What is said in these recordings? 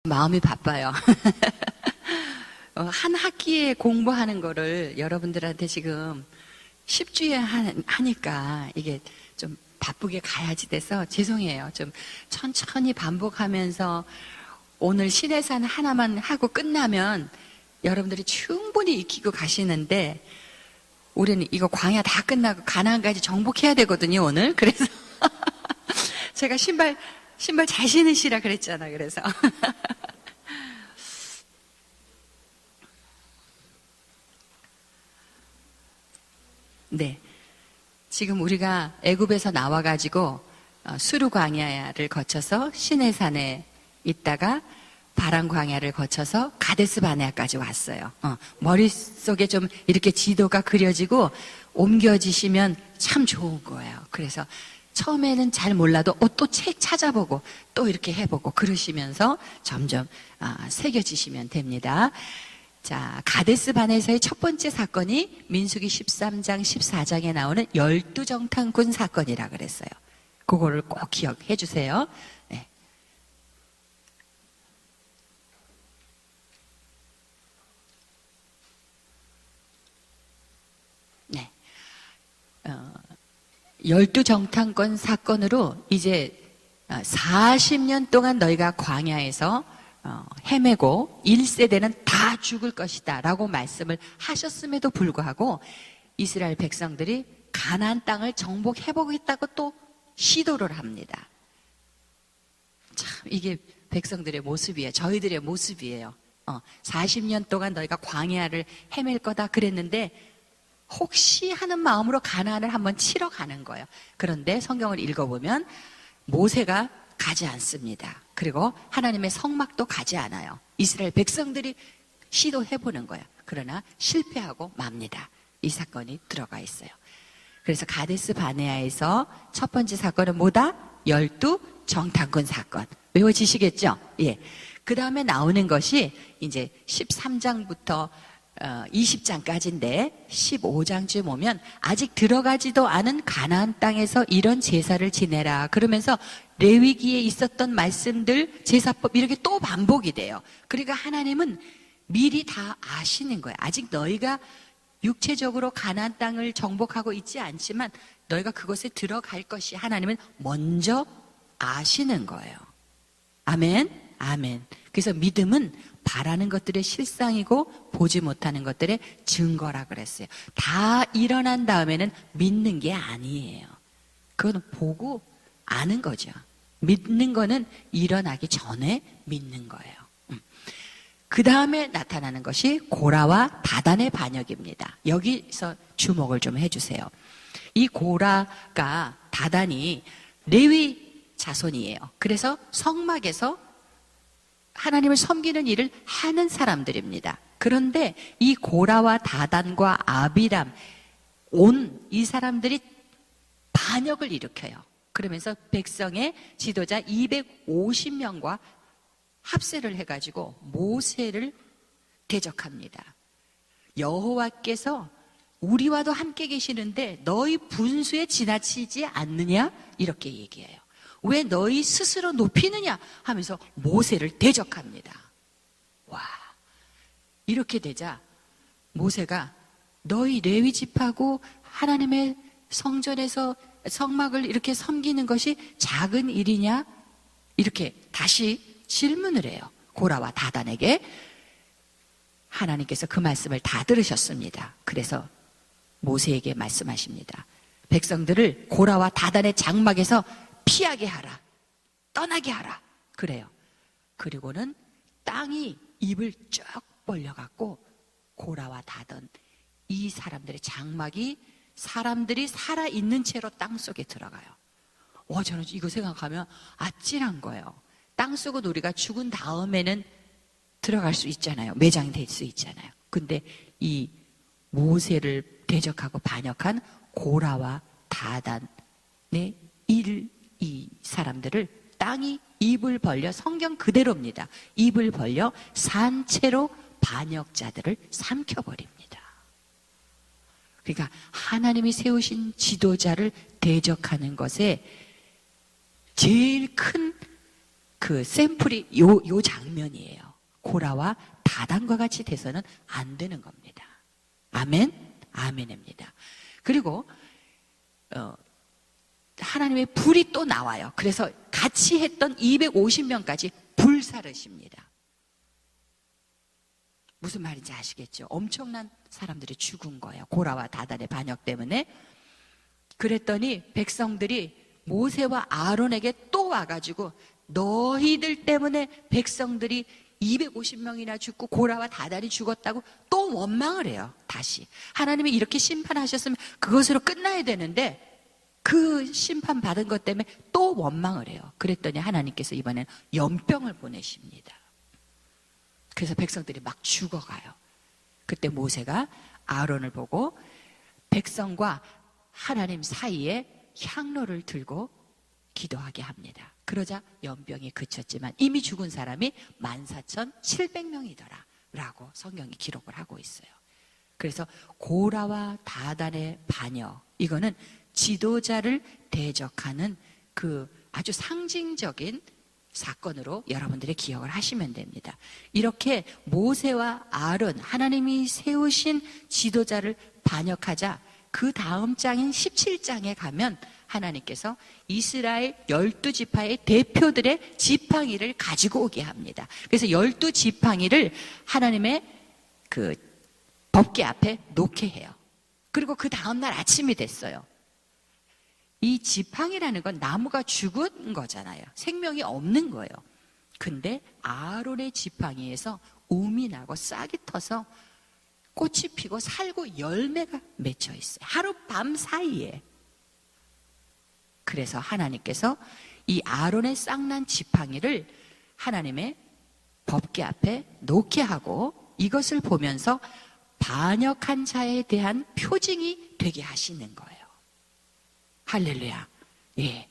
마음이 바빠요. 한 학기에 공부하는 거를 여러분들한테 지금 10주에 하니까 이게 좀 바쁘게 가야지 돼서 죄송해요. 좀 천천히 반복하면서 오늘 신해산 하나만 하고 끝나면 여러분들이 충분히 익히고 가시는데 우리는 이거 광야 다 끝나고 가나안까지 정복해야 되거든요, 오늘. 그래서 제가 신발 잘 신으시라 그랬잖아, 그래서. 네. 지금 우리가 애굽에서 나와가지고 수르 광야를 거쳐서 시내산에 있다가 바람 광야를 거쳐서 가데스 바네아까지 왔어요. 머릿속에 좀 이렇게 지도가 그려지고 옮겨지시면 참 좋은 거예요. 그래서 처음에는 잘 몰라도 또 책 찾아보고 또 이렇게 해보고 그러시면서 점점 새겨지시면 됩니다. 자, 가데스 바네아에서의 첫 번째 사건이 민수기 13장, 14장에 나오는 12정탐꾼 사건이라 그랬어요. 그거를 꼭 기억해 주세요. 네. 네. 12정탐꾼 사건으로 이제 40년 동안 너희가 광야에서 헤매고 1세대는 다 죽을 것이다 라고 말씀을 하셨음에도 불구하고 이스라엘 백성들이 가나안 땅을 정복해보겠다고 또 시도를 합니다. 참 이게 백성들의 모습이에요. 저희들의 모습이에요. 40년 동안 너희가 광야를 헤맬 거다 그랬는데 혹시 하는 마음으로 가나안을 한번 치러 가는 거예요. 그런데 성경을 읽어보면 모세가 가지 않습니다. 그리고 하나님의 성막도 가지 않아요. 이스라엘 백성들이 시도해보는 거예요. 그러나 실패하고 맙니다. 이 사건이 들어가 있어요. 그래서 가데스 바네아에서 첫 번째 사건은 뭐다? 12정탐꾼 사건. 외워지시겠죠? 예. 그 다음에 나오는 것이 이제 13장부터 20장까지인데 15장쯤 오면 아직 들어가지도 않은 가나안 땅에서 이런 제사를 지내라 그러면서 레위기에 있었던 말씀들 제사법 이렇게 또 반복이 돼요. 그러니까 하나님은 미리 다 아시는 거예요. 아직 너희가 육체적으로 가나안 땅을 정복하고 있지 않지만 너희가 그곳에 들어갈 것이 하나님은 먼저 아시는 거예요. 아멘. 아멘. 그래서 믿음은 바라는 것들의 실상이고 보지 못하는 것들의 증거라 그랬어요. 다 일어난 다음에는 믿는 게 아니에요. 그건 보고 아는 거죠. 믿는 거는 일어나기 전에 믿는 거예요. 그 다음에 나타나는 것이 고라와 다단의 반역입니다. 여기서 주목을 좀 해주세요. 이 고라가 다단이 레위 자손이에요. 그래서 성막에서 하나님을 섬기는 일을 하는 사람들입니다. 그런데 이 고라와 다단과 아비람 온 이 사람들이 반역을 일으켜요. 그러면서 백성의 지도자 250명과 합세를 해가지고 모세를 대적합니다. 여호와께서 우리와도 함께 계시는데 너희 분수에 지나치지 않느냐? 이렇게 얘기해요. 왜 너희 스스로 높이느냐 하면서 모세를 대적합니다. 와, 이렇게 되자 모세가 너희 레위 지파고 하나님의 성전에서 성막을 이렇게 섬기는 것이 작은 일이냐? 이렇게 다시 질문을 해요. 고라와 다단에게. 하나님께서 그 말씀을 다 들으셨습니다. 그래서 모세에게 말씀하십니다. 백성들을 고라와 다단의 장막에서 피하게 하라. 떠나게 하라. 그래요. 그리고는 땅이 입을 쭉 벌려갖고 고라와 다단 이 사람들의 장막이 사람들이 살아있는 채로 땅속에 들어가요. 저는 이거 생각하면 아찔한 거예요. 땅속은 우리가 죽은 다음에는 들어갈 수 있잖아요. 매장이 될 수 있잖아요. 근데 이 모세를 대적하고 반역한 고라와 다단의 이 사람들을 땅이 입을 벌려 성경 그대로입니다. 입을 벌려 산채로 반역자들을 삼켜버립니다. 그러니까 하나님이 세우신 지도자를 대적하는 것에 제일 큰 그 샘플이 요 장면이에요. 고라와 다단과 같이 돼서는 안 되는 겁니다. 아멘? 아멘입니다. 그리고 하나님의 불이 또 나와요. 그래서 같이 했던 250명까지 불사르십니다. 무슨 말인지 아시겠죠? 엄청난 사람들이 죽은 거예요. 고라와 다단의 반역 때문에. 그랬더니 백성들이 모세와 아론에게 또 와가지고 너희들 때문에 백성들이 250명이나 죽고 고라와 다단이 죽었다고 또 원망을 해요. 다시 하나님이 이렇게 심판하셨으면 그것으로 끝나야 되는데 그 심판 받은 것 때문에 또 원망을 해요. 그랬더니 하나님께서 이번엔 연병을 보내십니다. 그래서 백성들이 막 죽어가요. 그때 모세가 아론을 보고 백성과 하나님 사이에 향로를 들고 기도하게 합니다. 그러자 연병이 그쳤지만 이미 죽은 사람이 14,700명이더라 라고 성경이 기록을 하고 있어요. 그래서 고라와 다단의 반역, 이거는 지도자를 대적하는 그 아주 상징적인 사건으로 여러분들이 기억을 하시면 됩니다. 이렇게 모세와 아론, 하나님이 세우신 지도자를 반역하자 그 다음 장인 17장에 가면 하나님께서 이스라엘 12지파의 대표들의 지팡이를 가지고 오게 합니다. 그래서 12지팡이를 하나님의 그 법궤 앞에 놓게 해요. 그리고 그 다음날 아침이 됐어요. 이 지팡이라는 건 나무가 죽은 거잖아요. 생명이 없는 거예요. 근데 아론의 지팡이에서 움이 나고 싹이 터서 꽃이 피고 살고 열매가 맺혀 있어요. 하룻밤 사이에. 그래서 하나님께서 이 아론의 싹난 지팡이를 하나님의 법궤 앞에 놓게 하고 이것을 보면서 반역한 자에 대한 표징이 되게 하시는 거예요. 할렐루야. 예.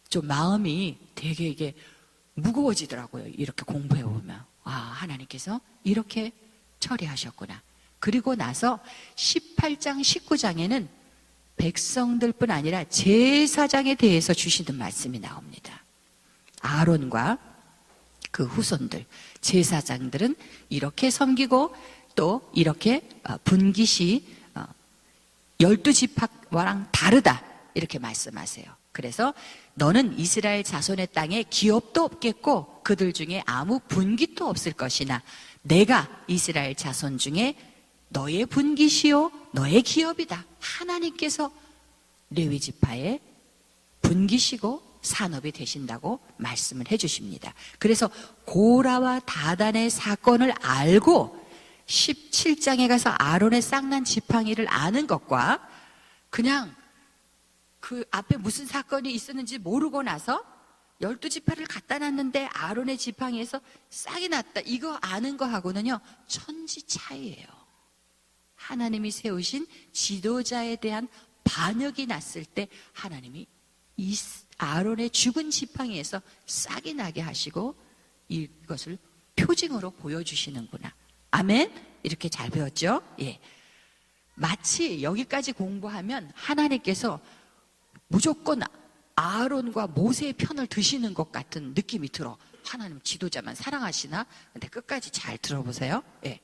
좀 마음이 되게 이게 무거워지더라고요. 이렇게 공부해 보면. 아, 하나님께서 이렇게 처리하셨구나. 그리고 나서 18장, 19장에는 백성들뿐 아니라 제사장에 대해서 주시는 말씀이 나옵니다. 아론과 그 후손들, 제사장들은 이렇게 섬기고 또 이렇게 분깃이 12지파와랑 다르다 이렇게 말씀하세요. 그래서 너는 이스라엘 자손의 땅에 기업도 없겠고 그들 중에 아무 분깃도 없을 것이나 내가 이스라엘 자손 중에 너의 분깃이요 너의 기업이다. 하나님께서 레위 지파의 분깃이고 산업이 되신다고 말씀을 해주십니다. 그래서 고라와 다단의 사건을 알고 17장에 가서 아론의 싹난 지팡이를 아는 것과 그냥 그 앞에 무슨 사건이 있었는지 모르고 나서 12지파를 갖다 놨는데 아론의 지팡이에서 싹이 났다. 이거 아는 거하고는요 천지 차이예요. 하나님이 세우신 지도자에 대한 반역이 났을 때 하나님이 이 아론의 죽은 지팡이에서 싹이 나게 하시고 이것을 표징으로 보여주시는구나. 아멘? 이렇게 잘 배웠죠? 예. 마치 여기까지 공부하면 하나님께서 무조건 아론과 모세의 편을 드시는 것 같은 느낌이 들어. 하나님 지도자만 사랑하시나? 근데 끝까지 잘 들어보세요. 예.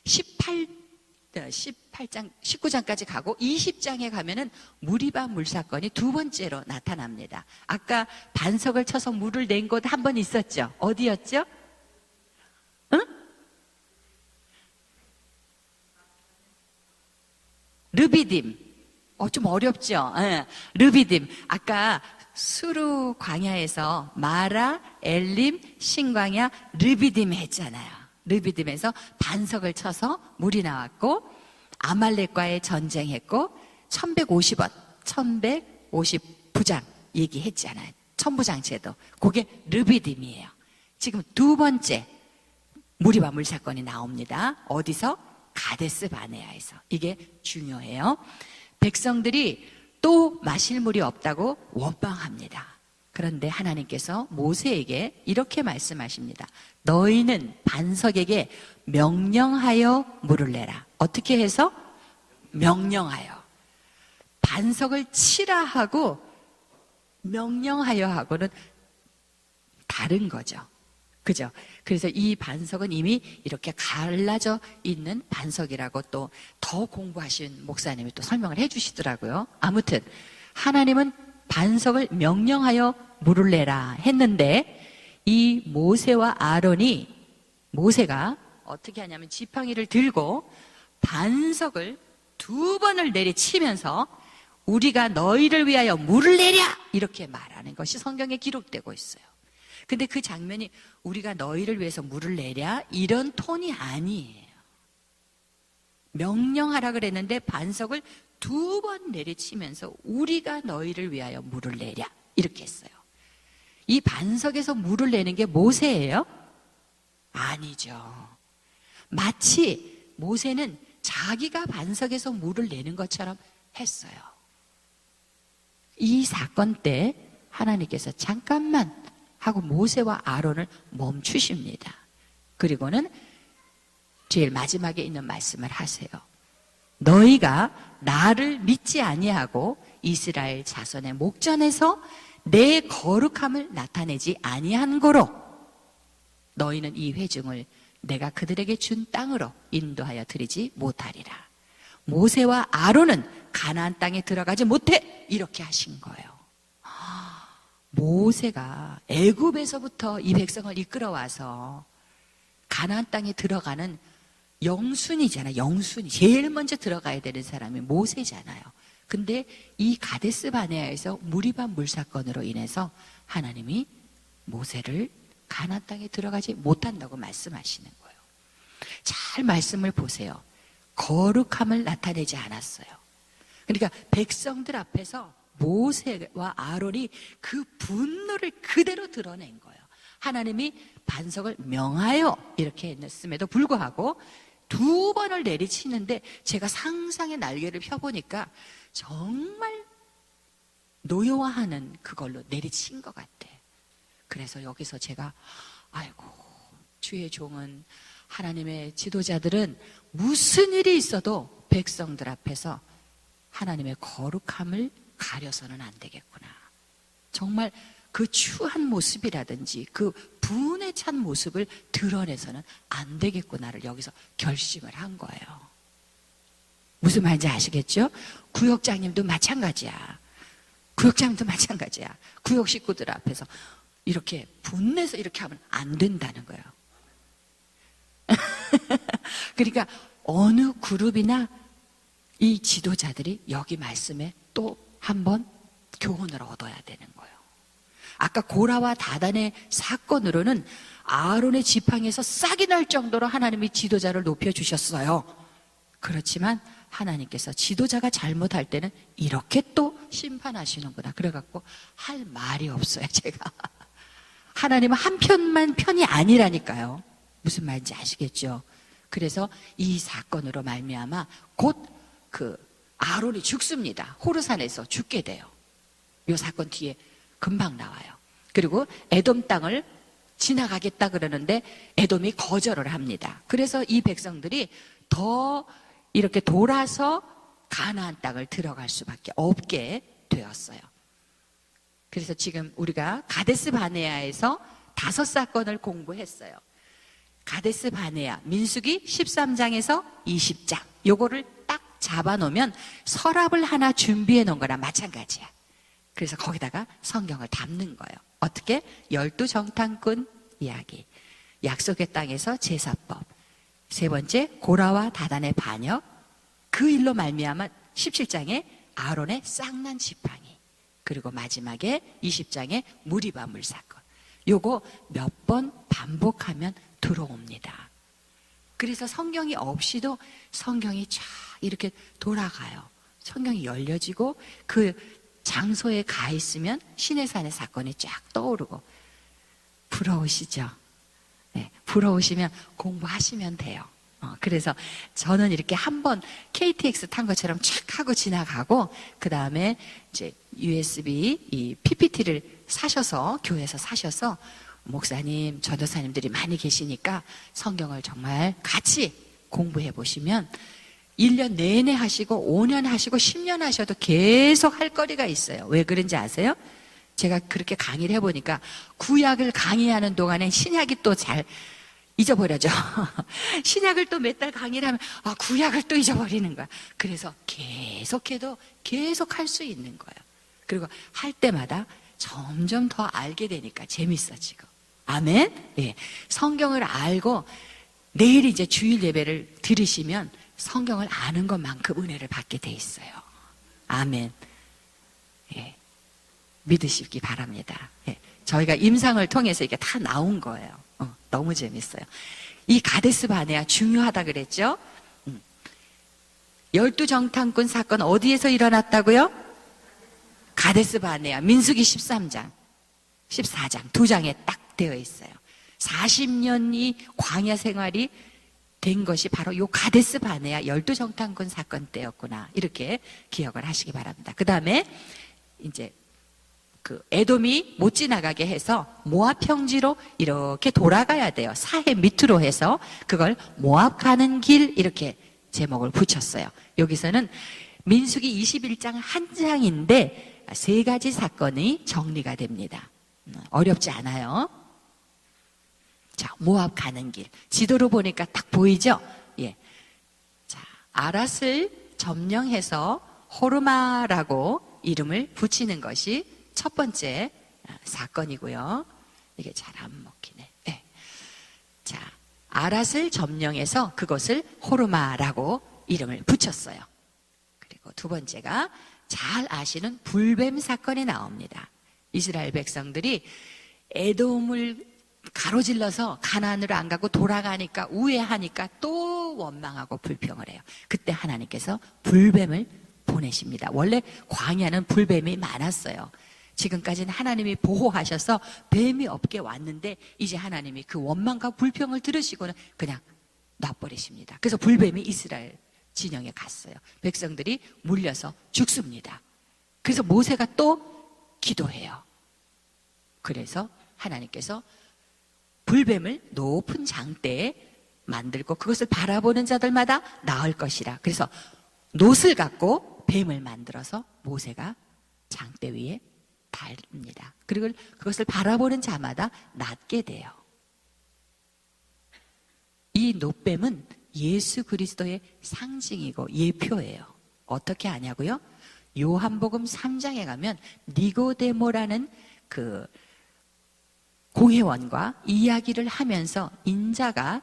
18장, 19장까지 가고 20장에 가면은 무리바 물사건이 두 번째로 나타납니다. 아까 반석을 쳐서 물을 낸 곳 한 번 있었죠? 어디였죠? 응? 르비딤. 좀 어렵죠? 예. 르비딤. 아까 수르 광야에서 마라, 엘림, 신광야, 르비딤 했잖아요. 르비딤에서 반석을 쳐서 물이 나왔고 아말렉과의 전쟁했고 1150부장 얘기했잖아요. 천부장제도. 그게 르비딤이에요. 지금 두 번째 무리바 물사건이 나옵니다. 어디서? 가데스 바네아에서. 이게 중요해요. 백성들이 또 마실 물이 없다고 원망합니다. 그런데 하나님께서 모세에게 이렇게 말씀하십니다. 너희는 반석에게 명령하여 물을 내라. 어떻게 해서? 명령하여. 반석을 치라 하고 명령하여 하고는 다른 거죠. 그죠? 그래서 이 반석은 이미 이렇게 갈라져 있는 반석이라고 또 더 공부하신 목사님이 또 설명을 해 주시더라고요. 아무튼 하나님은 반석을 명령하여 물을 내라 했는데 이 모세와 아론이 모세가 어떻게 하냐면 지팡이를 들고 반석을 2번을 내리치면서 우리가 너희를 위하여 물을 내랴 이렇게 말하는 것이 성경에 기록되고 있어요. 근데 그 장면이 우리가 너희를 위해서 물을 내랴 이런 톤이 아니에요. 명령하라 그랬는데 반석을 2번 내리치면서 우리가 너희를 위하여 물을 내랴 이렇게 했어요. 이 반석에서 물을 내는 게 모세예요? 아니죠. 마치 모세는 자기가 반석에서 물을 내는 것처럼 했어요. 이 사건 때 하나님께서 잠깐만 하고 모세와 아론을 멈추십니다. 그리고는 제일 마지막에 있는 말씀을 하세요. 너희가 나를 믿지 아니하고 이스라엘 자손의 목전에서 내 거룩함을 나타내지 아니한 고로 너희는 이 회중을 내가 그들에게 준 땅으로 인도하여 드리지 못하리라. 모세와 아론은 가나안 땅에 들어가지 못해 이렇게 하신 거예요. 모세가 애굽에서부터 이 백성을 이끌어와서 가나안 땅에 들어가는 영순이잖아요. 영순이 제일 먼저 들어가야 되는 사람이 모세잖아요. 근데 이 가데스 바네아에서 무리반 물사건으로 인해서 하나님이 모세를 가나안 땅에 들어가지 못한다고 말씀하시는 거예요. 잘 말씀을 보세요. 거룩함을 나타내지 않았어요. 그러니까 백성들 앞에서 모세와 아론이 그 분노를 그대로 드러낸 거예요. 하나님이 반석을 명하여 이렇게 했음에도 불구하고 2번을 내리치는데 제가 상상의 날개를 펴보니까 정말 노여워하는 그걸로 내리친 것 같아. 그래서 여기서 제가 아이고 주의 종은 하나님의 지도자들은 무슨 일이 있어도 백성들 앞에서 하나님의 거룩함을 가려서는 안 되겠구나. 정말 그 추한 모습이라든지 그 분에 찬 모습을 드러내서는 안 되겠구나를 여기서 결심을 한 거예요. 무슨 말인지 아시겠죠? 구역장님도 마찬가지야. 구역장님도 마찬가지야. 구역 식구들 앞에서 이렇게 분내서 이렇게 하면 안 된다는 거예요. 그러니까 어느 그룹이나 이 지도자들이 여기 말씀에 또 한번 교훈을 얻어야 되는 거예요. 아까 고라와 다단의 사건으로는 아론의 지팡이에서 싹이 날 정도로 하나님이 지도자를 높여주셨어요. 그렇지만 하나님께서 지도자가 잘못할 때는 이렇게 또 심판하시는구나. 그래갖고 할 말이 없어요, 제가. 하나님은 한편만 편이 아니라니까요. 무슨 말인지 아시겠죠? 그래서 이 사건으로 말미암아 곧 그 아론이 죽습니다. 호르산에서 죽게 돼요. 이 사건 뒤에 금방 나와요. 그리고 에돔 땅을 지나가겠다 그러는데 에돔이 거절을 합니다. 그래서 이 백성들이 더 이렇게 돌아서 가나안 땅을 들어갈 수밖에 없게 되었어요. 그래서 지금 우리가 가데스 바네아에서 5사건을 공부했어요. 가데스 바네아, 민수기 13장에서 20장 요거를 딱 잡아놓으면 서랍을 하나 준비해 놓은 거랑 마찬가지야. 그래서 거기다가 성경을 담는 거예요. 어떻게? 12정탐꾼 이야기, 약속의 땅에서 제사법, 3번째 고라와 다단의 반역, 그 일로 말미암아 17장에 아론의 쌍난 지팡이, 그리고 마지막에 20장에 무리바물 사건. 요거 몇 번 반복하면 들어옵니다. 그래서 성경이 없이도 성경이 쫙 이렇게 돌아가요. 성경이 열려지고 그 장소에 가 있으면 시내산의 사건이 쫙 떠오르고. 부러우시죠? 네, 부러우시면 공부하시면 돼요. 그래서 저는 이렇게 한번 KTX 탄 것처럼 촥 하고 지나가고, 그 다음에 이제 USB 이 PPT를 사셔서, 교회에서 사셔서, 목사님, 전도사님들이 많이 계시니까 성경을 정말 같이 공부해 보시면 1년 내내 하시고 5년 하시고 10년 하셔도 계속 할 거리가 있어요. 왜 그런지 아세요? 제가 그렇게 강의를 해보니까 구약을 강의하는 동안에 신약이 또 잘 잊어버려져. 신약을 또 몇 달 강의를 하면 구약을 또 잊어버리는 거야. 그래서 계속해도 계속 할 수 있는 거예요. 그리고 할 때마다 점점 더 알게 되니까 재밌어지고. 아멘? 예. 성경을 알고 내일 이제 주일 예배를 들으시면 성경을 아는 것만큼 은혜를 받게 돼 있어요. 아멘. 예. 믿으시기 바랍니다. 예. 저희가 임상을 통해서 이게 다 나온 거예요. 너무 재밌어요. 이 가데스 바네아 중요하다 그랬죠? 12정탐꾼 사건 어디에서 일어났다고요? 가데스 바네아, 민수기 13장, 14장, 2장에 딱 되어 있어요. 40년이 광야 생활이 된 것이 바로 요 가데스 바네아 12정탐꾼 사건 때였구나. 이렇게 기억을 하시기 바랍니다. 그 다음에 이제 그 에돔이 못 지나가게 해서 모압 평지로 이렇게 돌아가야 돼요. 사해 밑으로 해서 그걸 모압 가는 길 이렇게 제목을 붙였어요. 여기서는 민수기 21장 한 장인데 3가지 사건이 정리가 됩니다. 어렵지 않아요. 자, 모압 가는 길. 지도로 보니까 딱 보이죠? 예. 자, 아랏을 점령해서 호르마라고 이름을 붙이는 것이 첫 번째 사건이고요. 이게 잘 안 먹히네. 네. 자, 아랏을 점령해서 그것을 호르마라고 이름을 붙였어요. 그리고 두 번째가 잘 아시는 불뱀 사건이 나옵니다. 이스라엘 백성들이 에돔을 가로질러서 가나안으로 안 가고 돌아가니까 우회하니까 또 원망하고 불평을 해요. 그때 하나님께서 불뱀을 보내십니다. 원래 광야는 불뱀이 많았어요. 지금까지는 하나님이 보호하셔서 뱀이 없게 왔는데 이제 하나님이 그 원망과 불평을 들으시고는 그냥 놔버리십니다. 그래서 불뱀이 이스라엘 진영에 갔어요. 백성들이 물려서 죽습니다. 그래서 모세가 또 기도해요. 그래서 하나님께서 불뱀을 높은 장대에 만들고 그것을 바라보는 자들마다 나을 것이라. 그래서 놋을 갖고 뱀을 만들어서 모세가 장대 위에 달립니다. 그리고 그것을 바라보는 자마다 낫게 돼요. 이 놋뱀은 예수 그리스도의 상징이고 예표예요. 어떻게 아냐고요? 요한복음 3장에 가면 니고데모라는 그 공회원과 이야기를 하면서 인자가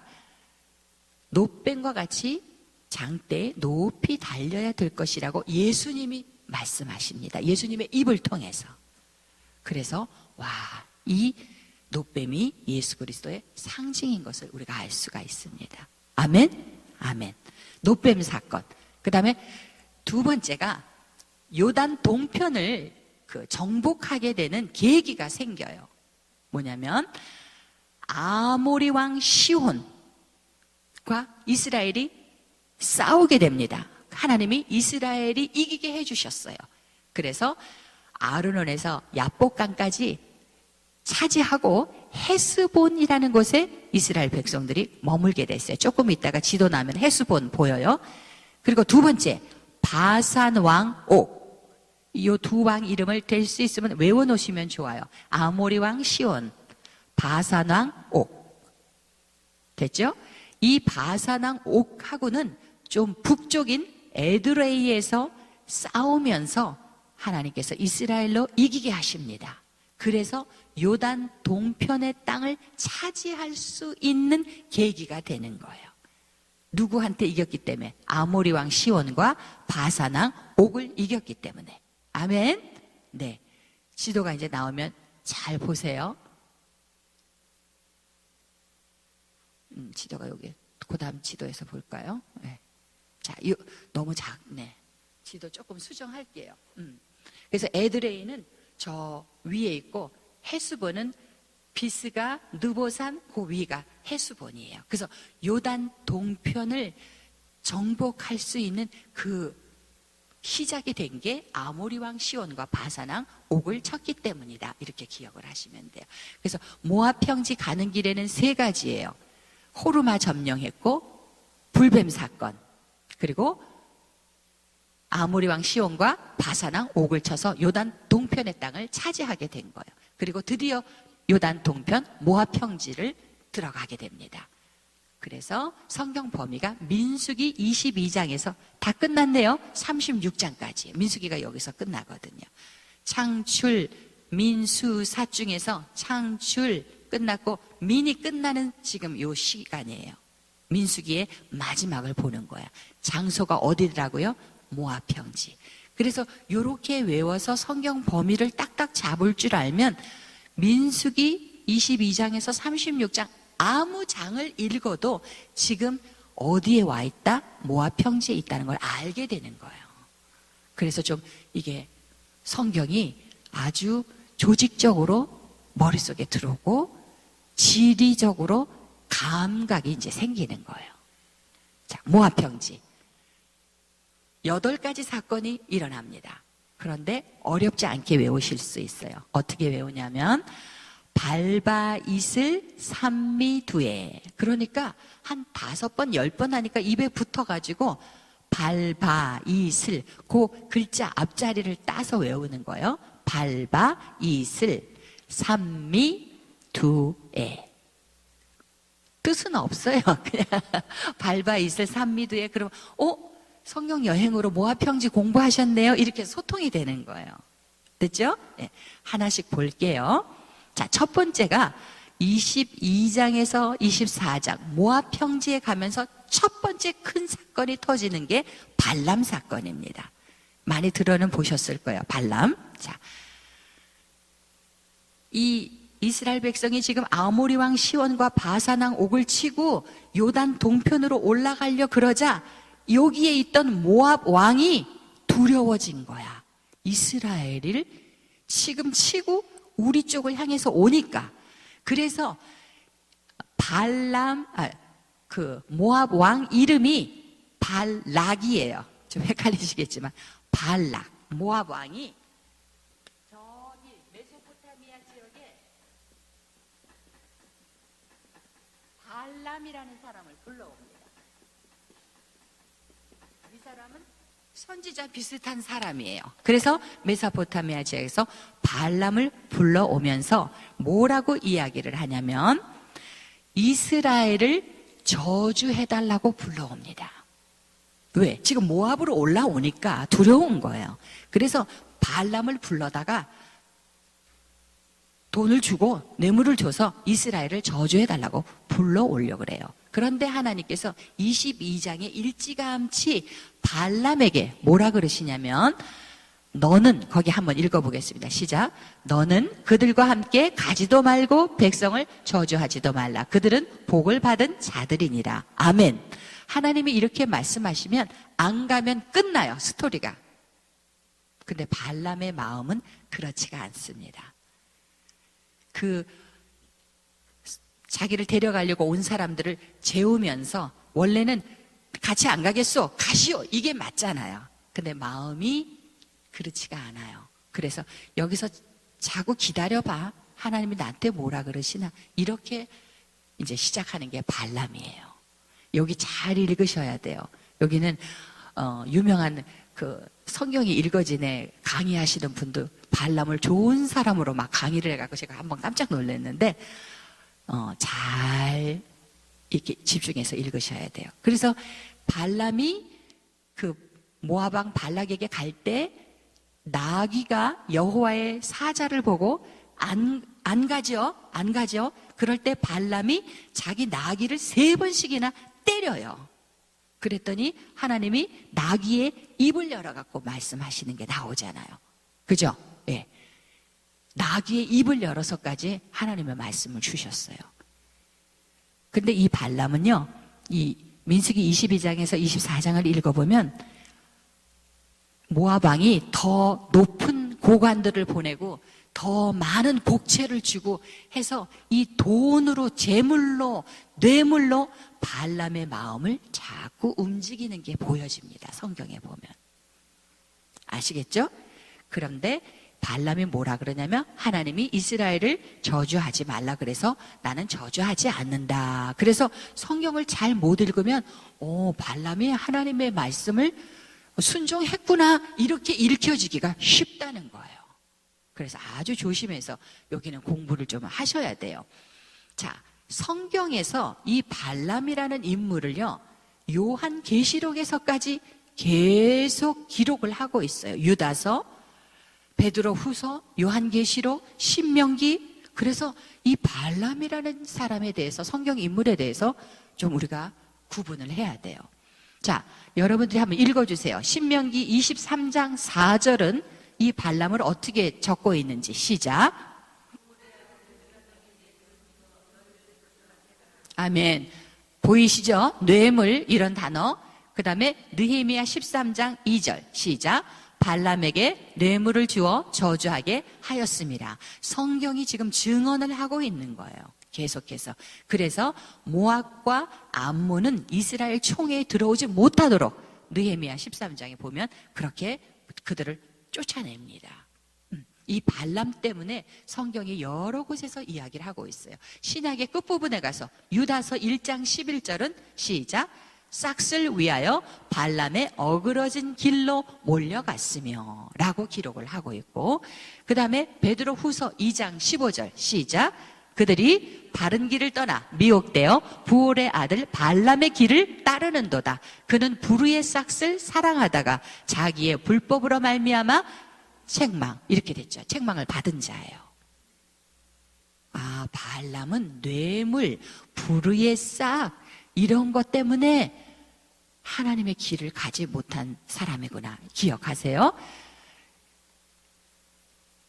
놋뱀과 같이 장대에 높이 달려야 될 것이라고 예수님이 말씀하십니다. 예수님의 입을 통해서. 그래서 이 놋뱀이 예수 그리스도의 상징인 것을 우리가 알 수가 있습니다. 아멘? 아멘. 놋뱀 사건. 그 다음에 두 번째가 요단 동편을 정복하게 되는 계기가 생겨요. 뭐냐면 아모리 왕 시혼과 이스라엘이 싸우게 됩니다. 하나님이 이스라엘이 이기게 해주셨어요. 그래서 아르논에서 야복강까지 차지하고 헤스본이라는 곳에 이스라엘 백성들이 머물게 됐어요. 조금 있다가 지도 나면 헤스본 보여요. 그리고 두 번째 바산 왕 옥. 이 두 왕 이름을 될 수 있으면 외워놓으시면 좋아요. 아모리 왕 시온, 바산 왕 옥. 됐죠? 이 바산 왕 옥하고는 좀 북쪽인 에드레이에서 싸우면서 하나님께서 이스라엘로 이기게 하십니다. 그래서 요단 동편의 땅을 차지할 수 있는 계기가 되는 거예요. 누구한테 이겼기 때문에? 아모리 왕 시온과 바산 왕 옥을 이겼기 때문에. 아멘? 네. 지도가 이제 나오면 잘 보세요. 지도가 여기, 그 다음 지도에서 볼까요? 네. 자, 너무 작네. 지도 조금 수정할게요. 그래서 에드레이는 저 위에 있고 헤스본은 비스가 느보산 그 위가 헤스본이에요. 그래서 요단 동편을 정복할 수 있는 그 시작이 된 게 아모리 왕 시온과 바산 왕 옥을 쳤기 때문이다. 이렇게 기억을 하시면 돼요. 그래서 모압 평지 가는 길에는 3가지예요. 호르마 점령했고 불뱀 사건, 그리고 아모리 왕 시온과 바산 왕 옥을 쳐서 요단 동편의 땅을 차지하게 된 거예요. 그리고 드디어 요단 동편 모압 평지를 들어가게 됩니다. 그래서 성경 범위가 민수기 22장에서 다 끝났네요. 36장까지. 민수기가 여기서 끝나거든요. 창출, 민수사 중에서 창출 끝났고 민이 끝나는 지금 요 시간이에요. 민수기의 마지막을 보는 거야. 장소가 어디라고요? 모압 평지. 그래서 요렇게 외워서 성경 범위를 딱딱 잡을 줄 알면 민수기 22장에서 36장 아무 장을 읽어도 지금 어디에 와 있다? 모압 평지에 있다는 걸 알게 되는 거예요. 그래서 좀 이게 성경이 아주 조직적으로 머릿속에 들어오고 지리적으로 감각이 이제 생기는 거예요. 자, 모압 평지. 8가지 사건이 일어납니다. 그런데 어렵지 않게 외우실 수 있어요. 어떻게 외우냐면 발바 이슬 삼미두에, 그러니까 한 5번 10번 하니까 입에 붙어가지고 발바 이슬, 그 글자 앞자리를 따서 외우는 거예요. 발바 이슬 삼미두에. 뜻은 없어요. 그냥 발바 이슬 삼미두에. 그럼 성경 여행으로 모압 평지 공부하셨네요. 이렇게 소통이 되는 거예요. 됐죠? 네. 하나씩 볼게요. 자, 첫 번째가 22장에서 24장 모압 평지에 가면서 첫 번째 큰 사건이 터지는 게 발람 사건입니다. 많이 들어는 보셨을 거예요. 발람. 자, 이 이스라엘 백성이 지금 아모리 왕 시온과 바산 왕 옥을 치고 요단 동편으로 올라가려 그러자 여기에 있던 모압 왕이 두려워진 거야. 이스라엘을 지금 치고 우리 쪽을 향해서 오니까. 그래서 발람, 모압 왕 이름이 발락이에요. 좀 헷갈리시겠지만 발락, 모압 왕이 저기 메소포타미아 지역에 발람이라는 사람을 불러옵니다. 이 사람은 선지자 비슷한 사람이에요. 그래서 메소포타미아 지역에서 발람을 불러오면서 뭐라고 이야기를 하냐면 이스라엘을 저주해달라고 불러옵니다. 왜? 지금 모압으로 올라오니까 두려운 거예요. 그래서 발람을 불러다가 돈을 주고 뇌물을 줘서 이스라엘을 저주해달라고 불러오려고 그래요. 그런데 하나님께서 22장에 일찌감치 발람에게 뭐라 그러시냐면 너는, 거기 한번 읽어보겠습니다. 시작. 너는 그들과 함께 가지도 말고 백성을 저주하지도 말라. 그들은 복을 받은 자들이니라. 아멘. 하나님이 이렇게 말씀하시면 안 가면 끝나요, 스토리가. 근데 발람의 마음은 그렇지가 않습니다. 자기를 데려가려고 온 사람들을 재우면서 원래는 같이 안 가겠소, 가시오, 이게 맞잖아요. 근데 마음이 그렇지가 않아요. 그래서 여기서 자꾸 기다려봐, 하나님이 나한테 뭐라 그러시나, 이렇게 이제 시작하는 게 발람이에요. 여기 잘 읽으셔야 돼요. 여기는 유명한 성경이 읽어지네 강의하시는 분도 발람을 좋은 사람으로 막 강의를 해갖고 제가 한번 깜짝 놀랐는데 잘 이렇게 집중해서 읽으셔야 돼요. 그래서 발람이 모압 왕 발락에게 갈 때 나귀가 여호와의 사자를 보고 안 가죠. 그럴 때 발람이 자기 나귀를 3번씩이나 때려요. 그랬더니 하나님이 나귀의 입을 열어갖고 말씀하시는 게 나오잖아요. 그죠? 예. 나귀의 입을 열어서까지 하나님의 말씀을 주셨어요. 근데 이 발람은요, 이 민수기 22장에서 24장을 읽어보면 모압 왕이 더 높은 고관들을 보내고 더 많은 곡체를 주고 해서 이 돈으로, 재물로, 뇌물로 발람의 마음을 자꾸 움직이는 게 보여집니다. 성경에 보면. 아시겠죠? 그런데 발람이 뭐라 그러냐면 하나님이 이스라엘을 저주하지 말라 그래서 나는 저주하지 않는다. 그래서 성경을 잘 못 읽으면 발람이 하나님의 말씀을 순종했구나 이렇게 읽혀지기가 쉽다는 거예요. 그래서 아주 조심해서 여기는 공부를 좀 하셔야 돼요. 자, 성경에서 이 발람이라는 인물을요, 요한계시록에서까지 계속 기록을 하고 있어요. 유다서, 베드로후서, 요한계시록, 신명기. 그래서 이 발람이라는 사람에 대해서, 성경 인물에 대해서 좀 우리가 구분을 해야 돼요. 자, 여러분들이 한번 읽어주세요. 신명기 23장 4절은 이 발람을 어떻게 적고 있는지. 시작. 아멘. 보이시죠? 뇌물, 이런 단어. 그 다음에 느헤미야 13장 2절. 시작. 발람에게 뇌물을 주어 저주하게 하였습니다. 성경이 지금 증언을 하고 있는 거예요. 계속해서. 그래서 모압과 암몬은 이스라엘 총회에 들어오지 못하도록 느헤미야 13장에 보면 그렇게 그들을 쫓아냅니다. 이 발람 때문에 성경이 여러 곳에서 이야기를 하고 있어요. 신약의 끝부분에 가서 유다서 1장 11절은 시작. 싹을 위하여 발람의 어그러진 길로 몰려갔으며 라고 기록을 하고 있고, 그 다음에 베드로 후서 2장 15절 시작. 그들이 바른 길을 떠나 미혹되어 부올의 아들 발람의 길을 따르는도다. 그는 불의의 싹을 사랑하다가 자기의 불법으로 말미암아 책망, 이렇게 됐죠. 책망을 받은 자예요. 아, 발람은 뇌물, 불의의 싹 이런 것 때문에 하나님의 길을 가지 못한 사람이구나. 기억하세요.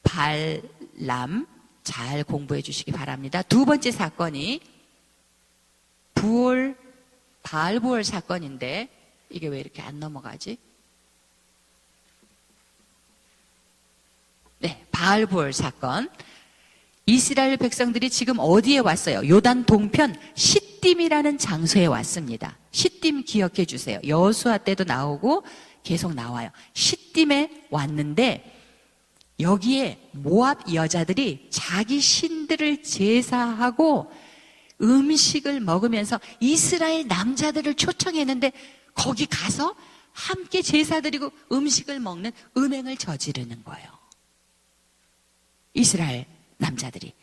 발람 잘 공부해 주시기 바랍니다. 두 번째 사건이 바알부올 사건인데 이게 왜 이렇게 안 넘어가지? 네, 바알부올 사건. 이스라엘 백성들이 지금 어디에 왔어요? 요단 동편 시딤이라는 장소에 왔습니다. 시딤 기억해 주세요. 여호수아 때도 나오고 계속 나와요. 시딤에 왔는데 여기에 모압 여자들이 자기 신들을 제사하고 음식을 먹으면서 이스라엘 남자들을 초청했는데 거기 가서 함께 제사드리고 음식을 먹는 음행을 저지르는 거예요. 이스라엘 남자들이.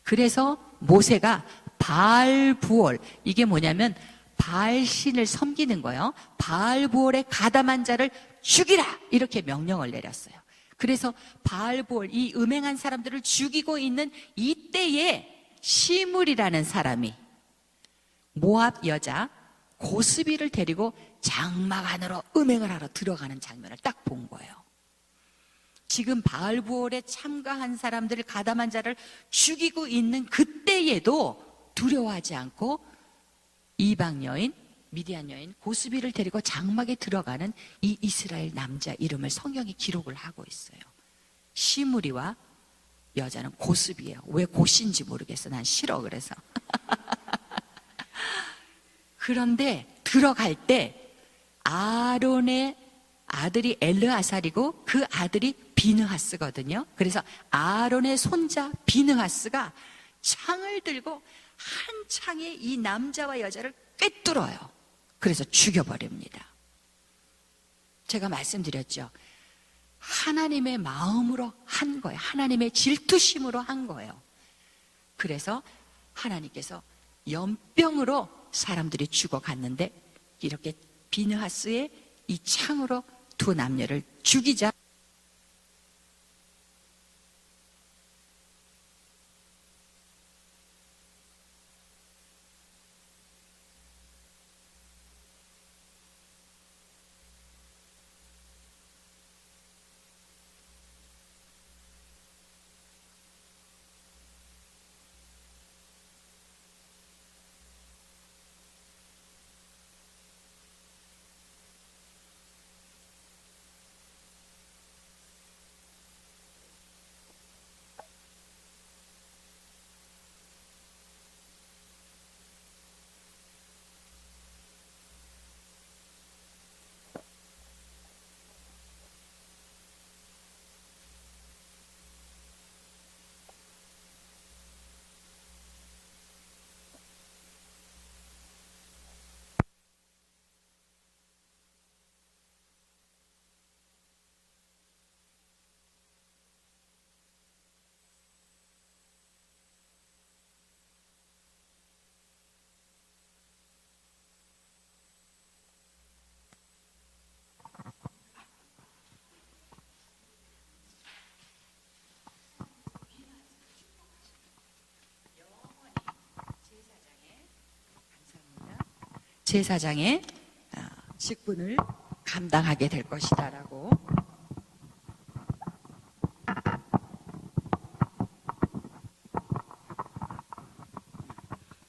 그래서 모세가 바알부올, 이게 뭐냐면 바알신을 섬기는 거예요. 바알부올에 가담한 자를 죽이라 이렇게 명령을 내렸어요. 그래서 바알부올, 이 음행한 사람들을 죽이고 있는 이때에 시물이라는 사람이 모압 여자 고스비를 데리고 장막 안으로 음행을 하러 들어가는 장면을 딱 본 거예요. 지금 바알부올에 참가한 사람들을, 가담한 자를 죽이고 있는 그때에도 두려워하지 않고 이방 여인, 미디안 여인 고스비를 데리고 장막에 들어가는 이 이스라엘 남자 이름을 성경이 기록을 하고 있어요. 시므리와 여자는 고스비예요. 왜 고씨인지 모르겠어. 난 싫어 그래서. 그런데 들어갈 때 아론의 아들이 엘르아살이고 그 아들이 비느하스거든요. 그래서 아론의 손자 비느하스가 창을 들고 한 창에 이 남자와 여자를 꿰뚫어요. 그래서 죽여버립니다. 제가 말씀드렸죠. 하나님의 마음으로 한 거예요. 하나님의 질투심으로 한 거예요. 그래서 하나님께서 연병으로 사람들이 죽어갔는데 이렇게 비느하스의 이 창으로 두 남녀를 죽이자 제사장의 직분을 감당하게 될 것이다라고.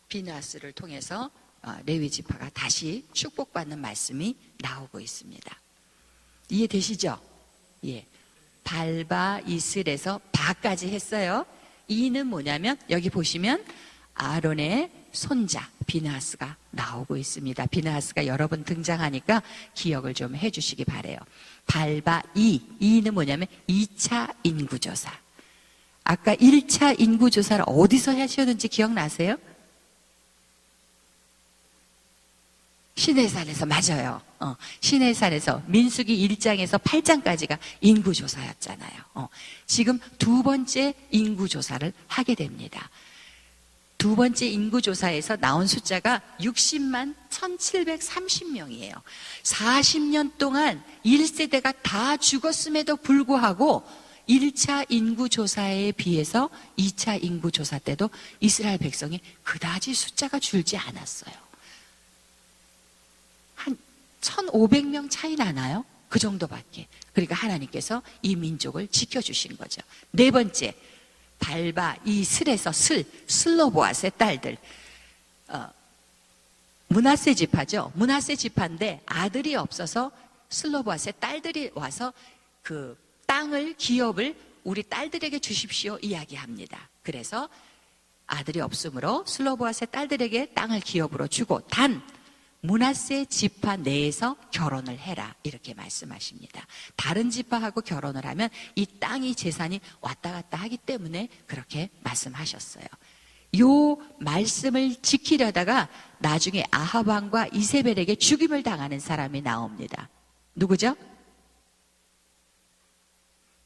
비느하스를 통해서 레위 지파가 다시 축복받는 말씀이 나오고 있습니다. 이해되시죠? 예. 발바 이슬에서 바까지 했어요. 이는 뭐냐면 여기 보시면 아론의 손자 비느하스가 나오고 있습니다. 비느하스가 여러 번 등장하니까 기억을 좀 해주시기 바래요. 발바 이는 뭐냐면 2차 인구조사. 아까 1차 인구조사를 어디서 하셨는지 기억나세요? 시내산에서. 맞아요. 시내산에서 민수기 1장에서 8장까지가 인구조사였잖아요. 지금 두 번째 인구조사를 하게 됩니다. 두 번째 인구조사에서 나온 숫자가 60만 1730명이에요. 40년 동안 1세대가 다 죽었음에도 불구하고 1차 인구조사에 비해서 2차 인구조사 때도 이스라엘 백성이 그다지 숫자가 줄지 않았어요. 한 1500명 차이 나나요? 그 정도밖에. 그러니까 하나님께서 이 민족을 지켜주신 거죠. 네 번째, 발바 이슬에서 슬로보앗의 딸들, 므낫세 지파죠. 므낫세 지파인데 아들이 없어서 슬로보앗의 딸들이 와서 그 땅을, 기업을 우리 딸들에게 주십시오 이야기합니다. 그래서 아들이 없으므로 슬로보앗의 딸들에게 땅을 기업으로 주고, 단 므낫세 지파 내에서 결혼을 해라 이렇게 말씀하십니다. 다른 지파하고 결혼을 하면 이 땅이, 재산이 왔다 갔다 하기 때문에 그렇게 말씀하셨어요. 요 말씀을 지키려다가 나중에 아합 왕과 이세벨에게 죽임을 당하는 사람이 나옵니다. 누구죠?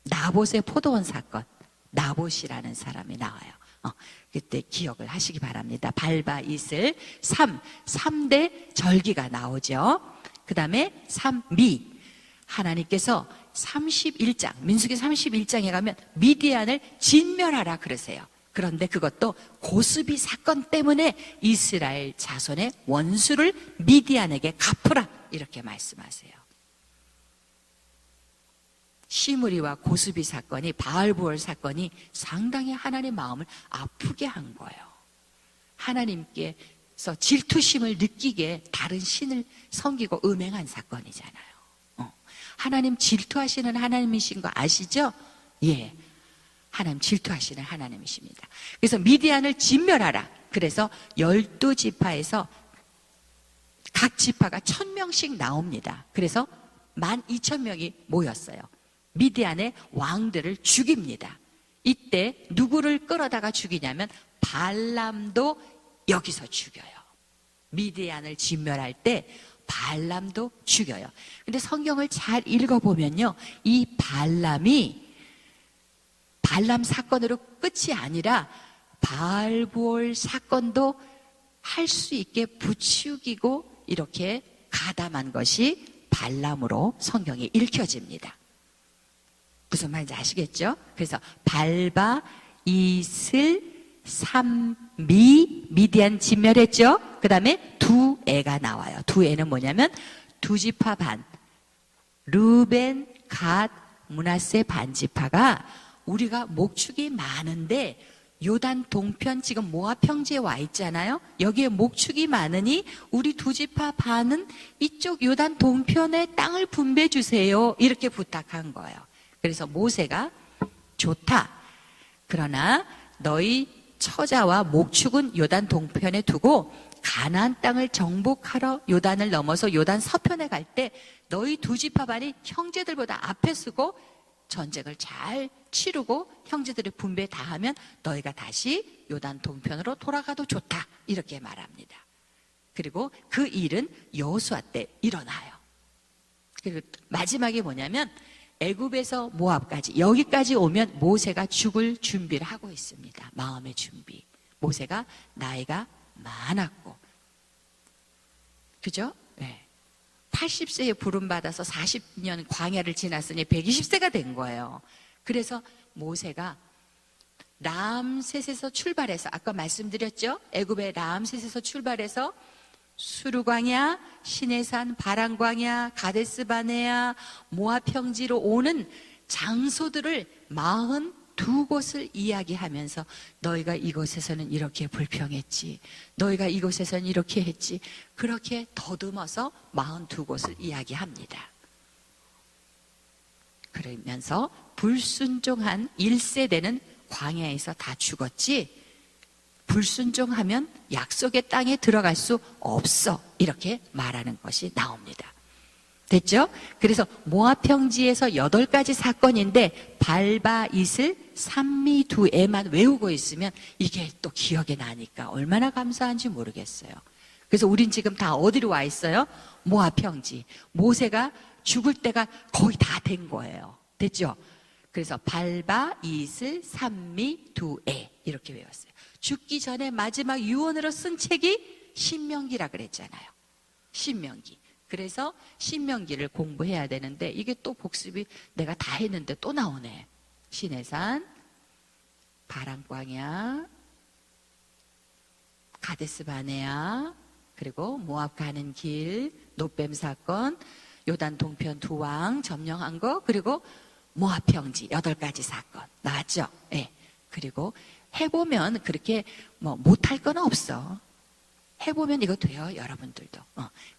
나봇의 포도원 사건. 나봇이라는 사람이 나와요. 그때 기억을 하시기 바랍니다. 발바 이슬 3대 절기가 나오죠. 그 다음에 3미. 하나님께서 31장, 민수기 31장에 가면 미디안을 진멸하라 그러세요. 그런데 그것도 고스비 사건 때문에 이스라엘 자손의 원수를 미디안에게 갚으라 이렇게 말씀하세요. 시므리와 고스비 사건이, 바알부얼 사건이 상당히 하나님의 마음을 아프게 한 거예요. 하나님께서 질투심을 느끼게 다른 신을 섬기고 음행한 사건이잖아요. 하나님 질투하시는 하나님이신 거 아시죠? 예, 하나님 질투하시는 하나님이십니다. 그래서 미디안을 진멸하라. 그래서 12지파에서 각 지파가 1000명씩 나옵니다. 그래서 12,000명이 모였어요. 미디안의 왕들을 죽입니다. 이때 누구를 끌어다가 죽이냐면 발람도 여기서 죽여요. 미디안을 진멸할 때 발람도 죽여요. 근데 성경을 잘 읽어보면요, 이 발람 사건으로 끝이 아니라 바알부올 사건도 할 수 있게 부추기고 이렇게 가담한 것이 발람으로 성경에 읽혀집니다. 무슨 말인지 아시겠죠? 그래서 발바, 이슬, 삼미, 미디안 진멸했죠? 그 다음에 두 애가 나와요. 두 애는 뭐냐면 두 지파 반, 르벤, 갓, 므낫세 반지파가 우리가 목축이 많은데 요단 동편, 지금 모압 평지에 와 있잖아요. 여기에 목축이 많으니 우리 두 지파 반은 이쪽 요단 동편에 땅을 분배해 주세요 이렇게 부탁한 거예요. 그래서 모세가 좋다. 그러나 너희 처자와 목축은 요단 동편에 두고 가나안 땅을 정복하러 요단을 넘어서 요단 서편에 갈 때 너희 두 지파 반이 형제들보다 앞에 서고 전쟁을 잘 치르고 형제들의 분배 다 하면 너희가 다시 요단 동편으로 돌아가도 좋다. 이렇게 말합니다. 그리고 그 일은 여호수아 때 일어나요. 그리고 마지막에 뭐냐면 애굽에서 모압까지, 여기까지 오면 모세가 죽을 준비를 하고 있습니다. 마음의 준비. 모세가 나이가 많았고, 그죠? 네. 80세에 부름받아서 40년 광야를 지났으니 120세가 된 거예요. 그래서 모세가 람셋에서 출발해서, 아까 말씀드렸죠? 애굽의 람셋에서 출발해서 수르광야, 시내산, 바란광야, 가데스 바네아, 모압 평지로 오는 장소들을 42곳을 이야기하면서 너희가 이곳에서는 이렇게 불평했지, 너희가 이곳에서는 이렇게 했지, 그렇게 더듬어서 42곳을 이야기합니다. 그러면서 불순종한 1세대는 광야에서 다 죽었지, 불순종하면 약속의 땅에 들어갈 수 없어, 이렇게 말하는 것이 나옵니다. 됐죠? 그래서 모압 평지에서 8가지 사건인데 발바, 이슬, 산미, 두에만 외우고 있으면 이게 또 기억에 나니까 얼마나 감사한지 모르겠어요. 그래서 우린 지금 다 어디로 와 있어요? 모압 평지. 모세가 죽을 때가 거의 다 된 거예요. 됐죠? 그래서 발바, 이슬, 산미, 두에 이렇게 외웠어요. 죽기 전에 마지막 유언으로 쓴 책이 신명기라 그랬잖아요. 신명기. 그래서 신명기를 공부해야 되는데 이게 또 복습이 내가 다 했는데 또 나오네. 시내산, 바란광야, 가데스 바네아, 그리고 모압 가는 길, 놋뱀 사건, 요단 동편 두 왕 점령한 거, 그리고 모압 평지 8가지 사건 나왔죠? 네. 그리고 해보면 그렇게 뭐 못할 건 없어. 해보면 이거 돼요, 여러분들도.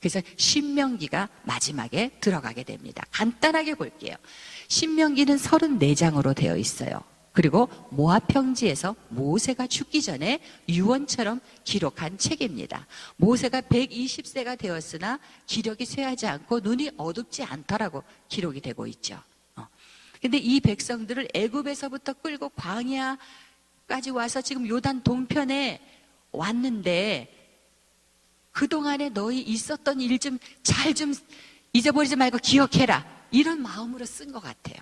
그래서 신명기가 마지막에 들어가게 됩니다. 간단하게 볼게요. 신명기는 34장으로 되어 있어요. 그리고 모압 평지에서 모세가 죽기 전에 유언처럼 기록한 책입니다. 모세가 120세가 되었으나 기력이 쇠하지 않고 눈이 어둡지 않더라고 기록이 되고 있죠. 근데 이 백성들을 애굽에서부터 끌고 광야까지 와서 지금 요단 동편에 왔는데 그동안에 너희 있었던 일 좀 잘 좀 잊어버리지 말고 기억해라, 이런 마음으로 쓴 것 같아요.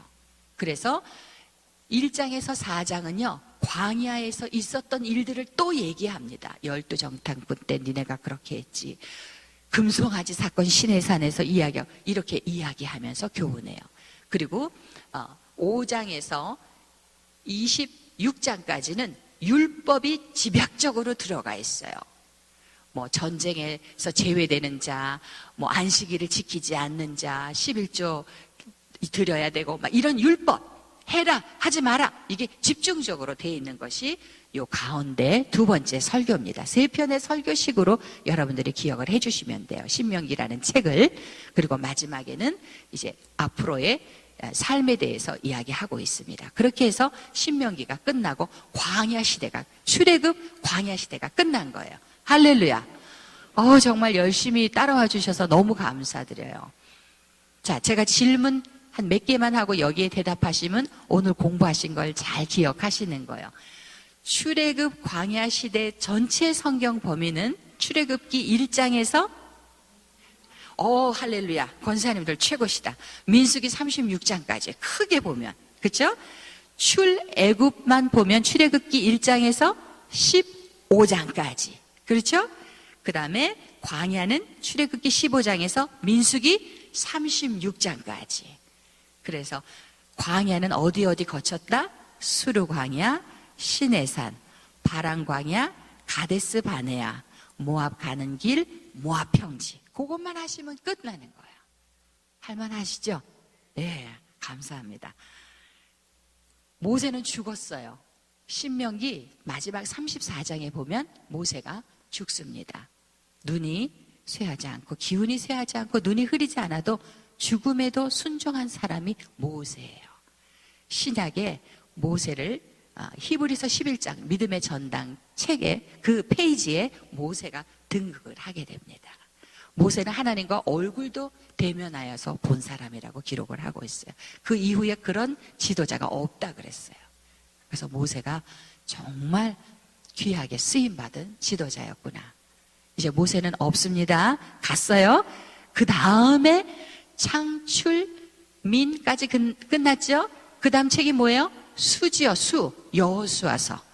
그래서 1장에서 4장은요 광야에서 있었던 일들을 또 얘기합니다. 12정탐꾼 때 니네가 그렇게 했지, 금송아지 사건 시내산에서 이야기하고 이렇게 이야기하면서 교훈해요. 그리고 5장에서 26장까지는 율법이 집약적으로 들어가 있어요. 뭐 전쟁에서 제외되는 자, 뭐 안식일을 지키지 않는 자, 11조 드려야 되고 막 이런 율법, 해라 하지 마라, 이게 집중적으로 되어 있는 것이 요 가운데 두 번째 설교입니다. 3편의 설교식으로 여러분들이 기억을 해주시면 돼요. 신명기라는 책을. 그리고 마지막에는 이제 앞으로의 삶에 대해서 이야기하고 있습니다. 그렇게 해서 신명기가 끝나고 광야 시대가, 출애굽 광야 시대가 끝난 거예요. 할렐루야. 정말 열심히 따라와 주셔서 너무 감사드려요. 자, 제가 질문 한 몇 개만 하고 여기에 대답하시면 오늘 공부하신 걸 잘 기억하시는 거예요. 출애굽 광야 시대 전체 성경 범위는 출애굽기 1장에서 할렐루야, 권사님들 최고시다. 민수기 36장까지 크게 보면, 그렇죠? 출애굽만 보면 출애굽기 1장에서 15장까지, 그렇죠? 그 다음에 광야는 출애굽기 15장에서 민수기 36장까지. 그래서 광야는 어디 거쳤다? 수르광야, 시내산, 바란광야, 가데스 바네아, 모압 가는 길, 모압 평지. 그것만 하시면 끝나는 거예요. 할만하시죠? 네, 감사합니다. 모세는 죽었어요. 신명기 마지막 34장에 보면 모세가 죽습니다. 눈이 쇠하지 않고, 기운이 쇠하지 않고, 눈이 흐리지 않아도 죽음에도 순종한 사람이 모세예요. 신약에 모세를 히브리서 11장 믿음의 전당 책에 그 페이지에 모세가 등극을 하게 됩니다. 모세는 하나님과 얼굴도 대면하여서 본 사람이라고 기록을 하고 있어요. 그 이후에 그런 지도자가 없다 그랬어요. 그래서 모세가 정말 귀하게 쓰임받은 지도자였구나. 이제 모세는 없습니다. 갔어요. 그 다음에 창출민까지 끝났죠. 그 다음 책이 뭐예요? 수지요, 여호수아서.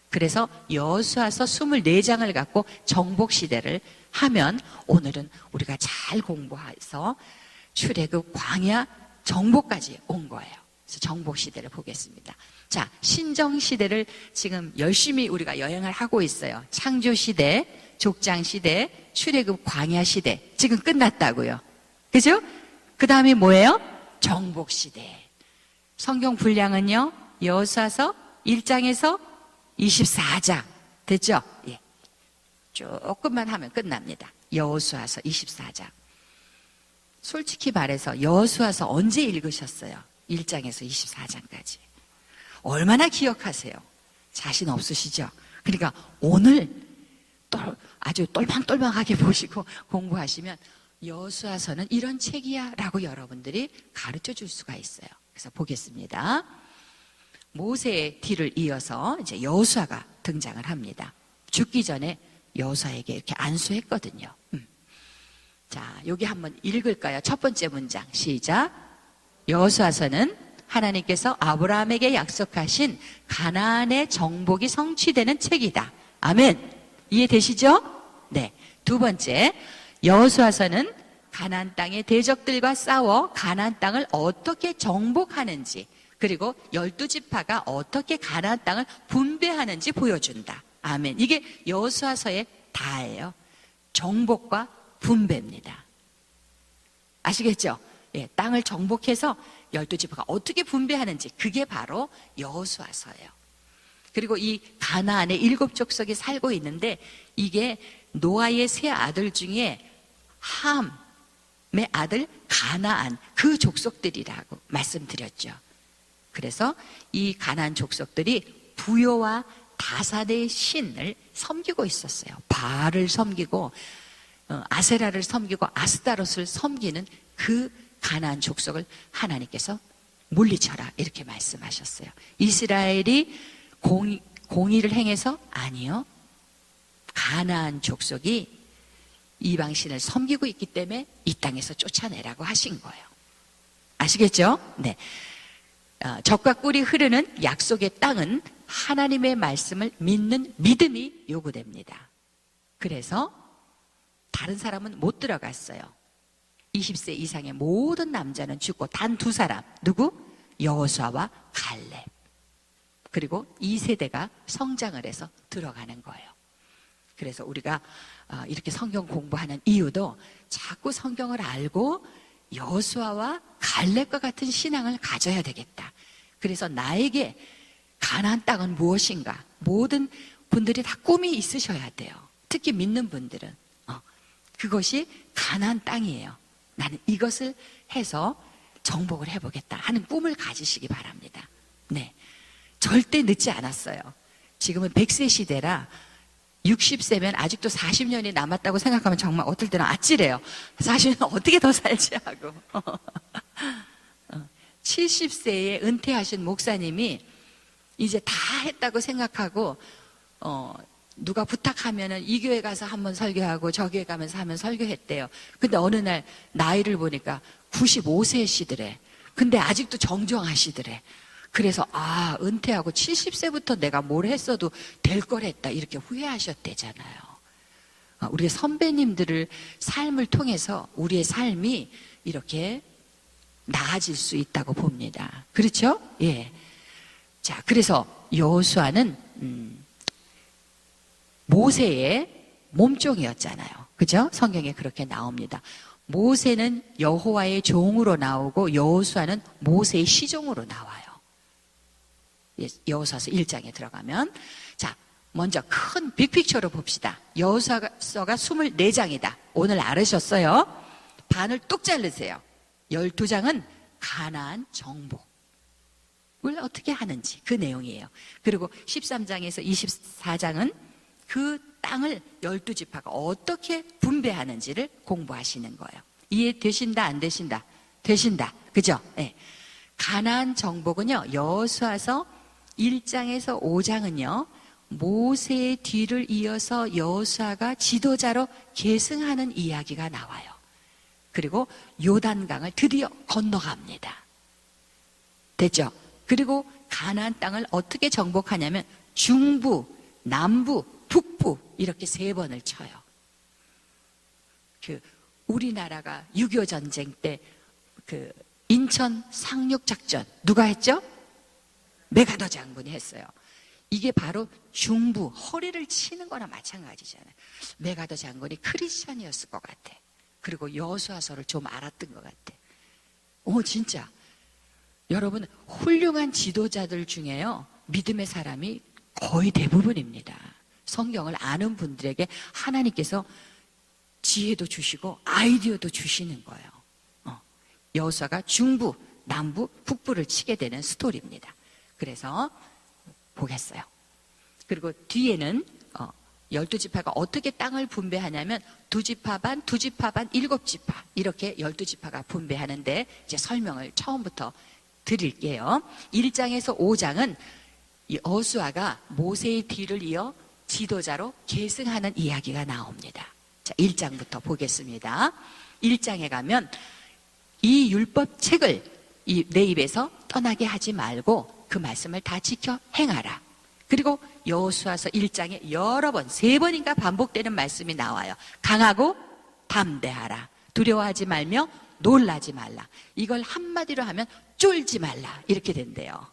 그래서 여호수아서 24장을 갖고 정복시대를 하면 오늘은 우리가 잘 공부해서 출애굽 광야 정복까지 온 거예요. 그래서 정복시대를 보겠습니다. 자, 신정시대를 지금 열심히 우리가 여행을 하고 있어요. 창조시대, 족장 시대, 출애굽 광야 시대. 지금 끝났다고요. 그죠? 그 다음에 뭐예요? 정복 시대. 성경 분량은요, 여호수아서 1장에서 24장. 됐죠? 예. 조금만 하면 끝납니다. 여호수아서 24장. 솔직히 말해서 여호수아서 언제 읽으셨어요? 1장에서 24장까지. 얼마나 기억하세요? 자신 없으시죠? 그러니까 오늘 아주 똘망똘망하게 보시고 공부하시면 여호수아서는 이런 책이야 라고 여러분들이 가르쳐 줄 수가 있어요. 그래서 보겠습니다. 모세의 뒤를 이어서 이제 여호수아가 등장을 합니다. 죽기 전에 여호수아에게 이렇게 안수했거든요. 자, 여기 한번 읽을까요? 첫 번째 문장 시작. 여호수아서는 하나님께서 아브라함에게 약속하신 가나안의 정복이 성취되는 책이다. 아멘. 이해되시죠? 네. 두 번째, 여호수아서는 가나안 땅의 대적들과 싸워 가나안 땅을 어떻게 정복하는지, 그리고 12지파가 어떻게 가나안 땅을 분배하는지 보여준다. 아멘. 이게 여호수아서의 다예요. 정복과 분배입니다. 아시겠죠? 예, 땅을 정복해서 12지파가 어떻게 분배하는지, 그게 바로 여호수아서예요. 그리고 이 가나안에 7족속이 살고 있는데, 이게 노아의 세 아들 중에 함의 아들 가나안, 그 족속들이라고 말씀드렸죠. 그래서 이 가나안 족속들이 부요와 다산의 신을 섬기고 있었어요. 바알을 섬기고 아세라를 섬기고 아스타롯을 섬기는 그 가나안 족속을 하나님께서 물리쳐라 이렇게 말씀하셨어요. 이스라엘이 공의를 행해서? 아니요. 가나안 족속이 이방신을 섬기고 있기 때문에 이 땅에서 쫓아내라고 하신 거예요. 아시겠죠? 네. 젖과 꿀이 흐르는 약속의 땅은 하나님의 말씀을 믿는 믿음이 요구됩니다. 그래서 다른 사람은 못 들어갔어요. 20세 이상의 모든 남자는 죽고 단 2사람. 누구? 여호수아와 갈렙. 그리고 2세대가 성장을 해서 들어가는 거예요. 그래서 우리가 이렇게 성경 공부하는 이유도 자꾸 성경을 알고 여호수아와 갈렙과 같은 신앙을 가져야 되겠다. 그래서 나에게 가나안 땅은 무엇인가? 모든 분들이 다 꿈이 있으셔야 돼요. 특히 믿는 분들은 그것이 가나안 땅이에요. 나는 이것을 해서 정복을 해보겠다 하는 꿈을 가지시기 바랍니다. 네, 절대 늦지 않았어요. 지금은 100세 시대라 60세면 아직도 40년이 남았다고 생각하면 정말 어떨 때는 아찔해요. 40년 어떻게 더 살지 하고 70세에 은퇴하신 목사님이 이제 다 했다고 생각하고 누가 부탁하면은 이 교회 가서 한번 설교하고 저 교회 가면서 한번 설교했대요. 근데 어느 날 나이를 보니까 95세시더래. 근데 아직도 정정하시더래. 그래서 은퇴하고 70세부터 내가 뭘 했어도 될 걸 했다 이렇게 후회하셨대잖아요. 우리 선배님들을 삶을 통해서 우리의 삶이 이렇게 나아질 수 있다고 봅니다. 그렇죠? 예. 자, 그래서 여호수아는 모세의 몸종이었잖아요. 그죠? 성경에 그렇게 나옵니다. 모세는 여호와의 종으로 나오고 여호수아는 모세의 시종으로 나와요. 여호수아서 1장에 들어가면, 자, 먼저 큰 빅픽처로 봅시다. 여호수아서가 24장이다. 오늘 알으셨어요? 반을 뚝 자르세요. 12장은 가나안 정복을 어떻게 하는지 그 내용이에요. 그리고 13장에서 24장은 그 땅을 12지파가 어떻게 분배하는지를 공부하시는 거예요. 이해되신다 안 되신다? 되신다. 그죠? 네. 가나안 정복은요, 여호수아서 1장에서 5장은요 모세의 뒤를 이어서 여호수아가 지도자로 계승하는 이야기가 나와요. 그리고 요단강을 드디어 건너갑니다. 됐죠? 그리고 가나안 땅을 어떻게 정복하냐면 중부, 남부, 북부 이렇게 3번을 쳐요. 우리나라가 6.25 전쟁 때 인천 상륙작전 누가 했죠? 메가더 장군이 했어요. 이게 바로 중부, 허리를 치는 거나 마찬가지잖아요. 메가더 장군이 크리스찬이었을 것 같아. 그리고 여호수아서를 좀 알았던 것 같아. 진짜. 여러분, 훌륭한 지도자들 중에요, 믿음의 사람이 거의 대부분입니다. 성경을 아는 분들에게 하나님께서 지혜도 주시고 아이디어도 주시는 거예요. 여호수아가 중부, 남부, 북부를 치게 되는 스토리입니다. 그래서 보겠어요. 그리고 뒤에는 12지파가 어떻게 땅을 분배하냐면 2지파 반, 2지파 반, 7지파 이렇게 12지파가 분배하는데 이제 설명을 처음부터 드릴게요. 1장에서 5장은 여호수아가 모세의 뒤를 이어 지도자로 계승하는 이야기가 나옵니다. 자, 1장부터 보겠습니다. 1장에 가면 이 율법책을 내 입에서 떠나게 하지 말고 그 말씀을 다 지켜 행하라. 그리고 여호수아서 1장에 여러 번, 3번인가 반복되는 말씀이 나와요. 강하고 담대하라. 두려워하지 말며 놀라지 말라. 이걸 한마디로 하면 쫄지 말라. 이렇게 된대요.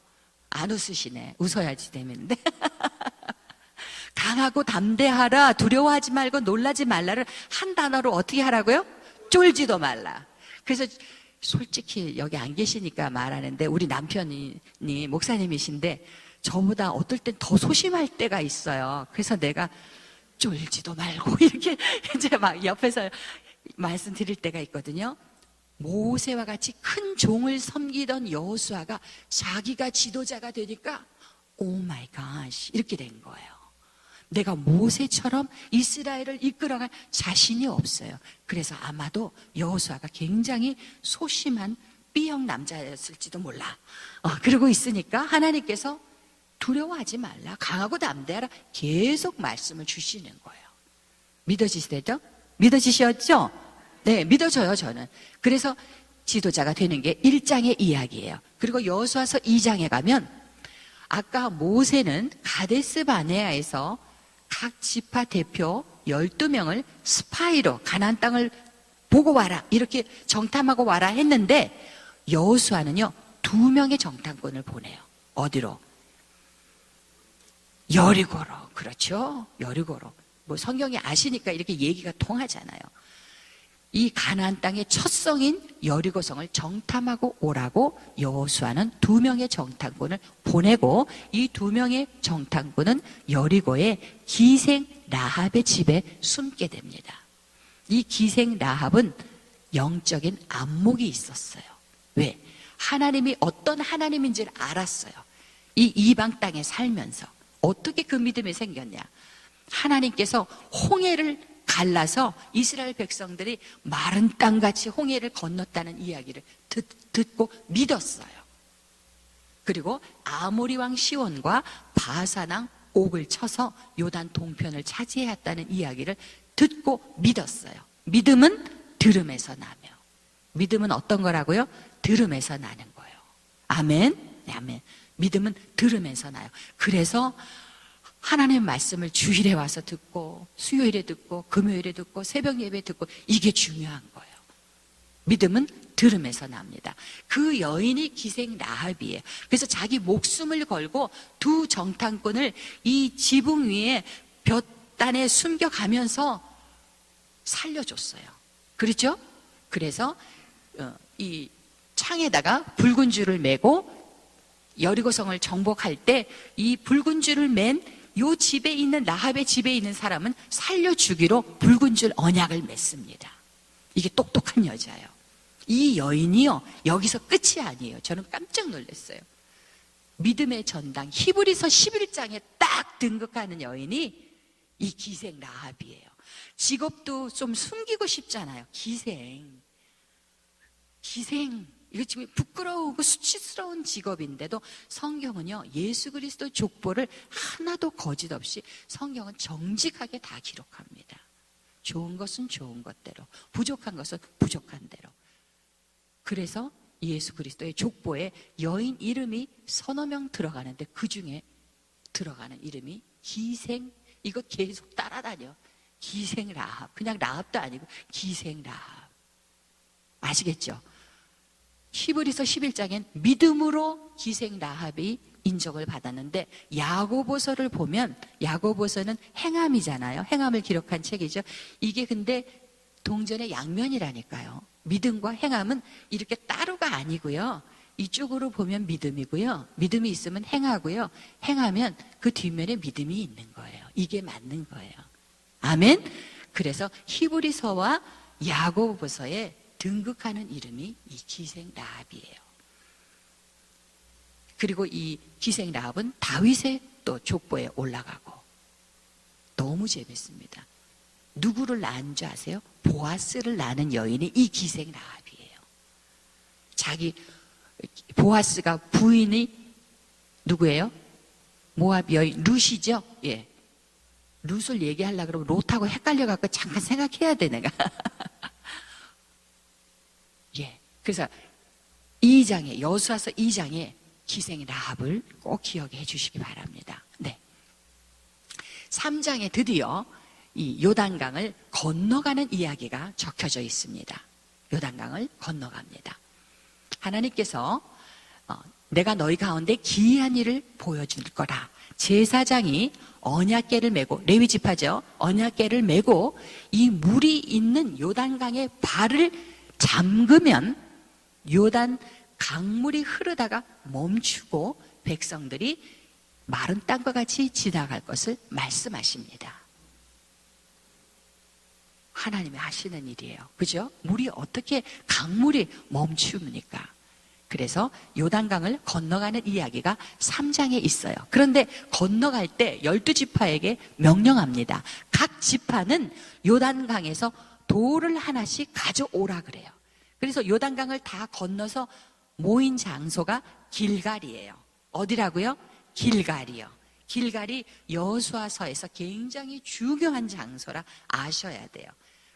안 웃으시네. 웃어야지 되는데. 강하고 담대하라. 두려워하지 말고 놀라지 말라를 한 단어로 어떻게 하라고요? 쫄지도 말라. 그래서 솔직히 여기 안 계시니까 말하는데 우리 남편이 목사님이신데 저보다 어떨 땐 더 소심할 때가 있어요. 그래서 내가 쫄지도 말고 이렇게 이제 막 옆에서 말씀드릴 때가 있거든요. 모세와 같이 큰 종을 섬기던 여호수아가 자기가 지도자가 되니까 오 마이 갓 이렇게 된 거예요. 내가 모세처럼 이스라엘을 이끌어갈 자신이 없어요. 그래서 아마도 여호수아가 굉장히 소심한 B형 남자였을지도 몰라. 그러고 있으니까 하나님께서 두려워하지 말라, 강하고 담대하라 계속 말씀을 주시는 거예요. 믿어지시죠? 믿어지셨죠? 네, 믿어져요 저는. 그래서 지도자가 되는 게 1장의 이야기예요. 그리고 여호수아서 2장에 가면 아까 모세는 가데스 바네아에서 각 지파 대표 12명을 스파이로 가나안 땅을 보고 와라 이렇게 정탐하고 와라 했는데 여호수아는요 2명의 정탐꾼을 보내요. 어디로? 여리고로. 그렇죠, 여리고로. 뭐 성경이 아시니까 이렇게 얘기가 통하잖아요. 이 가나안 땅의 첫 성인 여리고성을 정탐하고 오라고 여호수아는 2명의 정탐꾼을 보내고 이 2명의 정탐꾼은 여리고의 기생 라합의 집에 숨게 됩니다. 이 기생 라합은 영적인 안목이 있었어요. 왜? 하나님이 어떤 하나님인지를 알았어요. 이 이방 땅에 살면서. 어떻게 그 믿음이 생겼냐? 하나님께서 홍해를 갈라서 이스라엘 백성들이 마른 땅같이 홍해를 건넜다는 이야기를 듣고 믿었어요. 그리고 아모리 왕 시온과 바산 왕 옥을 쳐서 요단 동편을 차지해왔다는 이야기를 듣고 믿었어요. 믿음은 들음에서 나며. 믿음은 어떤 거라고요? 들음에서 나는 거예요. 아멘? 네, 아멘. 믿음은 들으면서 나요. 그래서 하나님의 말씀을 주일에 와서 듣고 수요일에 듣고 금요일에 듣고 새벽 예배 듣고 이게 중요한 거예요. 믿음은 들음에서 납니다. 그 여인이 기생 라합이에요. 그래서 자기 목숨을 걸고 2 정탐꾼을 이 지붕 위에 볕단에 숨겨가면서 살려줬어요. 그렇죠? 그래서 이 창에다가 붉은 줄을 매고 여리고성을 정복할 때 이 붉은 줄을 맨 요 집에 있는 라합의 집에 있는 사람은 살려주기로 붉은 줄 언약을 맺습니다. 이게 똑똑한 여자예요. 이 여인이요 여기서 끝이 아니에요. 저는 깜짝 놀랐어요. 믿음의 전당 히브리서 11장에 딱 등극하는 여인이 이 기생 라합이에요. 직업도 좀 숨기고 싶잖아요. 기생 이거 지금 부끄러우고 수치스러운 직업인데도 성경은요 예수 그리스도 족보를 하나도 거짓 없이 성경은 정직하게 다 기록합니다. 좋은 것은 좋은 것대로, 부족한 것은 부족한 대로. 그래서 예수 그리스도의 족보에 여인 이름이 서너 명 들어가는데 그 중에 들어가는 이름이 기생. 이거 계속 따라다녀. 기생 라합. 그냥 라합도 아니고 기생 라합. 아시겠죠? 히브리서 11장엔 믿음으로 기생 라합이 인정을 받았는데 야고보서를 보면 야고보서는 행함이잖아요. 행함을 기록한 책이죠. 이게 근데 동전의 양면이라니까요. 믿음과 행함은 이렇게 따로가 아니고요. 이쪽으로 보면 믿음이고요. 믿음이 있으면 행하고요. 행하면 그 뒷면에 믿음이 있는 거예요. 이게 맞는 거예요. 아멘. 그래서 히브리서와 야고보서에 등극하는 이름이 이 기생 라합이에요. 그리고 이 기생 라합은 다윗의 또 족보에 올라가고 너무 재밌습니다. 누구를 낳은 줄 아세요? 보아스를 낳는 여인이 이 기생 라합이에요. 자기 보아스가 부인이 누구예요? 모압 여인 룻이죠. 예. 룻을 얘기하려고 그러면 롯하고 헷갈려갖고 잠깐 생각해야 돼 내가. 예. 그래서 2장에 여수와서 2장에 기생 라합을 꼭 기억해 주시기 바랍니다. 네. 3장에 드디어 이 요단강을 건너가는 이야기가 적혀져 있습니다. 요단강을 건너갑니다. 하나님께서 내가 너희 가운데 기이한 일을 보여줄 거라. 제사장이 언약궤를 메고, 레위 지파죠. 언약궤를 메고 이 물이 있는 요단강의 발을 잠그면 요단 강물이 흐르다가 멈추고 백성들이 마른 땅과 같이 지나갈 것을 말씀하십니다. 하나님이 하시는 일이에요. 그죠? 물이 어떻게 강물이 멈춥니까? 그래서 요단강을 건너가는 이야기가 3장에 있어요. 그런데 건너갈 때 12지파에게 명령합니다. 각 지파는 요단강에서 돌을 하나씩 가져오라 그래요. 그래서 요단강을 다 건너서 모인 장소가 길갈이에요. 어디라고요? 길갈이요. 길갈이 여호수아서에서 굉장히 중요한 장소라 아셔야 돼요.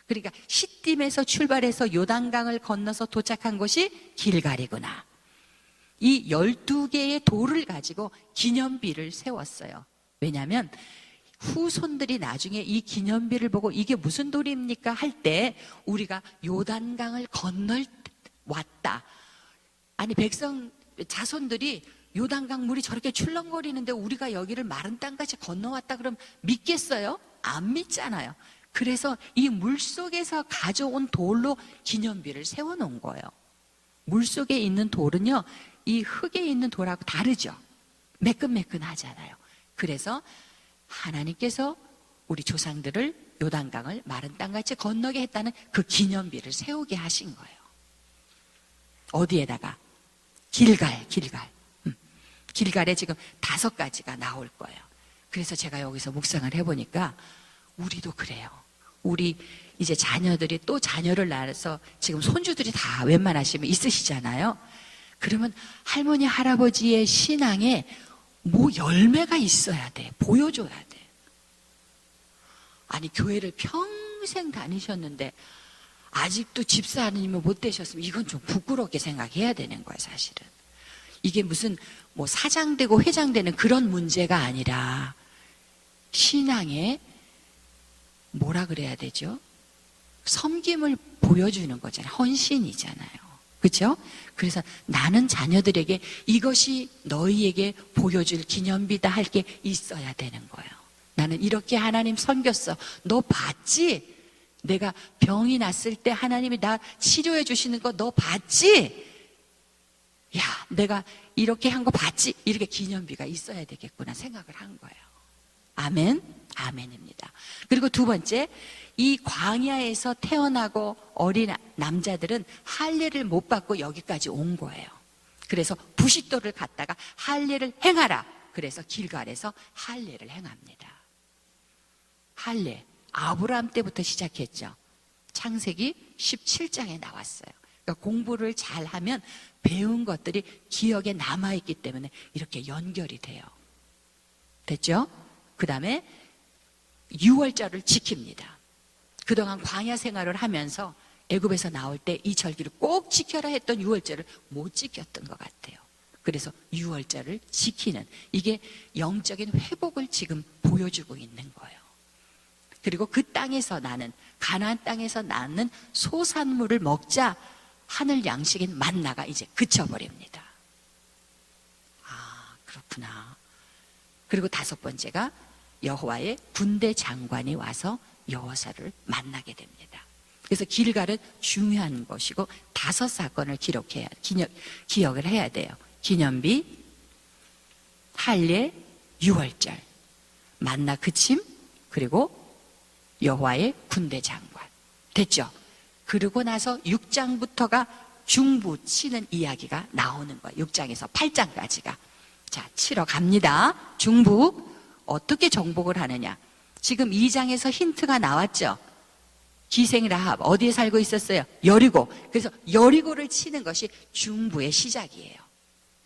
그러니까 시딤에서 출발해서 요단강을 건너서 도착한 곳이 길갈이구나. 이 12개의 돌을 가지고 기념비를 세웠어요. 왜냐하면 후손들이 나중에 이 기념비를 보고 이게 무슨 돌입니까? 할 때 우리가 요단강을 건널 왔다. 아니 자손들이 요단강 물이 저렇게 출렁거리는데 우리가 여기를 마른 땅까지 건너왔다 그러면 믿겠어요? 안 믿잖아요. 그래서 이 물속에서 가져온 돌로 기념비를 세워놓은 거예요. 물속에 있는 돌은요, 이 흙에 있는 돌하고 다르죠. 매끈매끈하잖아요. 그래서 하나님께서 우리 조상들을 요단강을 마른 땅같이 건너게 했다는 그 기념비를 세우게 하신 거예요. 어디에다가? 길갈. 길갈에 지금 5가지가 나올 거예요. 그래서 제가 여기서 묵상을 해보니까 우리도 그래요. 우리 이제 자녀들이 또 자녀를 낳아서 지금 손주들이 다 웬만하시면 있으시잖아요. 그러면 할머니 할아버지의 신앙에 뭐 열매가 있어야 돼. 보여줘야 돼. 아니 교회를 평생 다니셨는데 아직도 집사님은 못 되셨으면 이건 좀 부끄럽게 생각해야 되는 거예요. 사실은 이게 무슨 뭐 사장되고 회장되는 그런 문제가 아니라 신앙에 뭐라 그래야 되죠? 섬김을 보여주는 거잖아요. 헌신이잖아요. 그렇죠? 그래서 나는 자녀들에게 이것이 너희에게 보여줄 기념비다 할 게 있어야 되는 거예요. 나는 이렇게 하나님 섬겼어. 너 봤지? 내가 병이 났을 때 하나님이 나 치료해 주시는 거 너 봤지? 야, 내가 이렇게 한 거 봤지? 이렇게 기념비가 있어야 되겠구나 생각을 한 거예요. 아멘? 아멘입니다. 그리고 두 번째, 이 광야에서 태어나고 어린 남자들은 할례를 못 받고 여기까지 온 거예요. 그래서 부싯돌을 갖다가 할례를 행하라. 그래서 길갈에서 할례를 행합니다. 할례, 아브라함 때부터 시작했죠. 창세기 17장에 나왔어요. 그러니까 공부를 잘하면 배운 것들이 기억에 남아있기 때문에 이렇게 연결이 돼요. 됐죠? 그 다음에 유월절을 지킵니다. 그동안 광야 생활을 하면서 애굽에서 나올 때 이 절기를 꼭 지켜라 했던 유월절을 못 지켰던 것 같아요. 그래서 유월절을 지키는 이게 영적인 회복을 지금 보여주고 있는 거예요. 그리고 그 땅에서 나는 가나안 땅에서 나는 소산물을 먹자 하늘 양식인 만나가 이제 그쳐버립니다. 아, 그렇구나. 그렇구나. 그리고 5번째가 여호와의 군대 장관이 와서 여호사를 만나게 됩니다. 그래서 길갈은 중요한 것이고 5사건을 기억을 해야 돼요. 기념비, 할례, 유월절, 만나 그침, 그리고 여호와의 군대 장관. 됐죠? 그러고 나서 6장부터가 중부 치는 이야기가 나오는 거예요. 6장에서 8장까지가. 자, 치러 갑니다. 중부. 어떻게 정복을 하느냐? 지금 2장에서 힌트가 나왔죠? 기생 라합, 어디에 살고 있었어요? 여리고. 그래서 여리고를 치는 것이 중부의 시작이에요.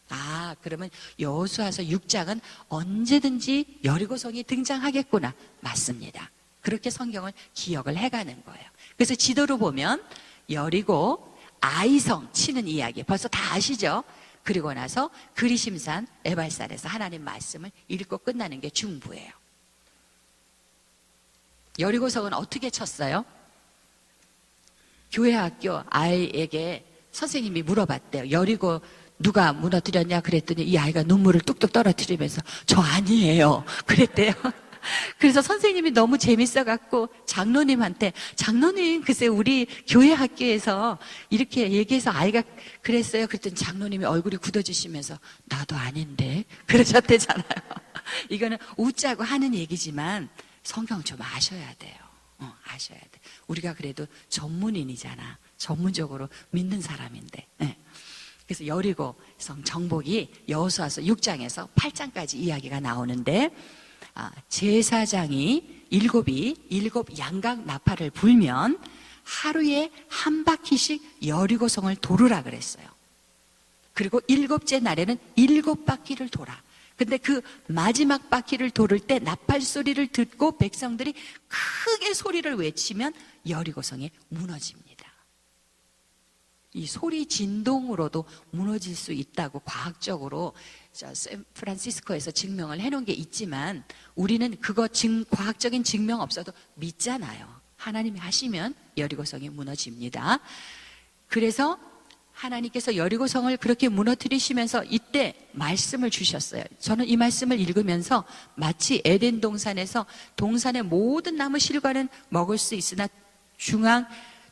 아, 그러면 여호수아서 6장은 언제든지 여리고성이 등장하겠구나. 맞습니다. 그렇게 성경을 기억을 해가는 거예요. 그래서 지도로 보면 여리고, 아이성 치는 이야기 벌써 다 아시죠? 그리고 나서 그리심산 에발산에서 하나님 말씀을 읽고 끝나는 게 중부예요. 여리고성은 어떻게 쳤어요? 교회 학교 아이에게 선생님이 물어봤대요. 여리고 누가 무너뜨렸냐 그랬더니 이 아이가 눈물을 뚝뚝 떨어뜨리면서 저 아니에요 그랬대요. 그래서 선생님이 너무 재밌어갖고 장로님한테, 장로님 글쎄 우리 교회 학교에서 이렇게 얘기해서 아이가 그랬어요. 그랬더니 장로님이 얼굴이 굳어지시면서 나도 아닌데 그러셨대잖아요. 이거는 웃자고 하는 얘기지만 성경 좀 아셔야 돼요. 아셔야 돼. 우리가 그래도 전문인이잖아. 전문적으로 믿는 사람인데. 네. 그래서 여리고성 정복이 여호수아서 6장에서 8장까지 이야기가 나오는데, 제사장이 일곱 양각 나팔을 불면 하루에 한 바퀴씩 여리고성을 도르라 그랬어요. 그리고 7째 날에는 7바퀴를 돌아. 근데 그 마지막 바퀴를 도를 때 나팔 소리를 듣고 백성들이 크게 소리를 외치면 여리고성이 무너집니다. 이 소리 진동으로도 무너질 수 있다고 과학적으로 샌프란시스코에서 증명을 해놓은 게 있지만 우리는 그거 과학적인 증명 없어도 믿잖아요. 하나님이 하시면 여리고성이 무너집니다. 그래서 하나님께서 여리고성을 그렇게 무너뜨리시면서 이때 말씀을 주셨어요. 저는 이 말씀을 읽으면서 마치 에덴 동산에서 동산의 모든 나무 실과는 먹을 수 있으나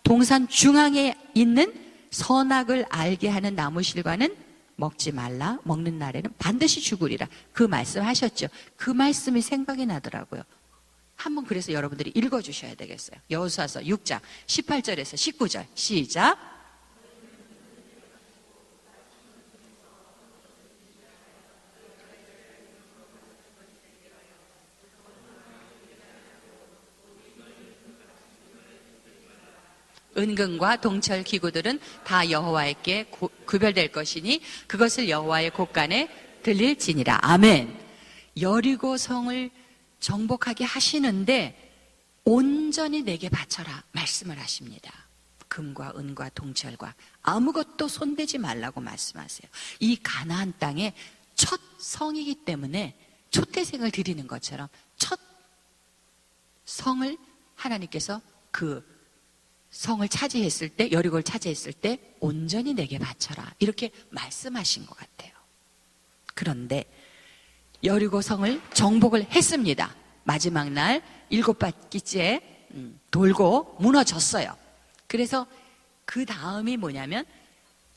동산 중앙에 있는 선악을 알게 하는 나무 실과는 먹지 말라. 먹는 날에는 반드시 죽으리라. 그 말씀 하셨죠. 그 말씀이 생각이 나더라고요. 한번 그래서 여러분들이 읽어주셔야 되겠어요. 여호수아서 6장 18절에서 19절 시작. 은근과 동철 기구들은 다 여호와에게 구별될 것이니 그것을 여호와의 곳간에 들릴지니라. 아멘. 여리고성을 정복하게 하시는데 온전히 내게 바쳐라 말씀을 하십니다. 금과 은과 동철과 아무것도 손대지 말라고 말씀하세요. 이 가나안 땅의 첫 성이기 때문에 초태생을 드리는 것처럼 첫 성을 하나님께서 그 성을 차지했을 때, 여리고를 차지했을 때 온전히 내게 바쳐라 이렇게 말씀하신 것 같아요. 그런데 여리고 성을 정복을 했습니다. 마지막 날 7바퀴째 돌고 무너졌어요. 그래서 그 다음이 뭐냐면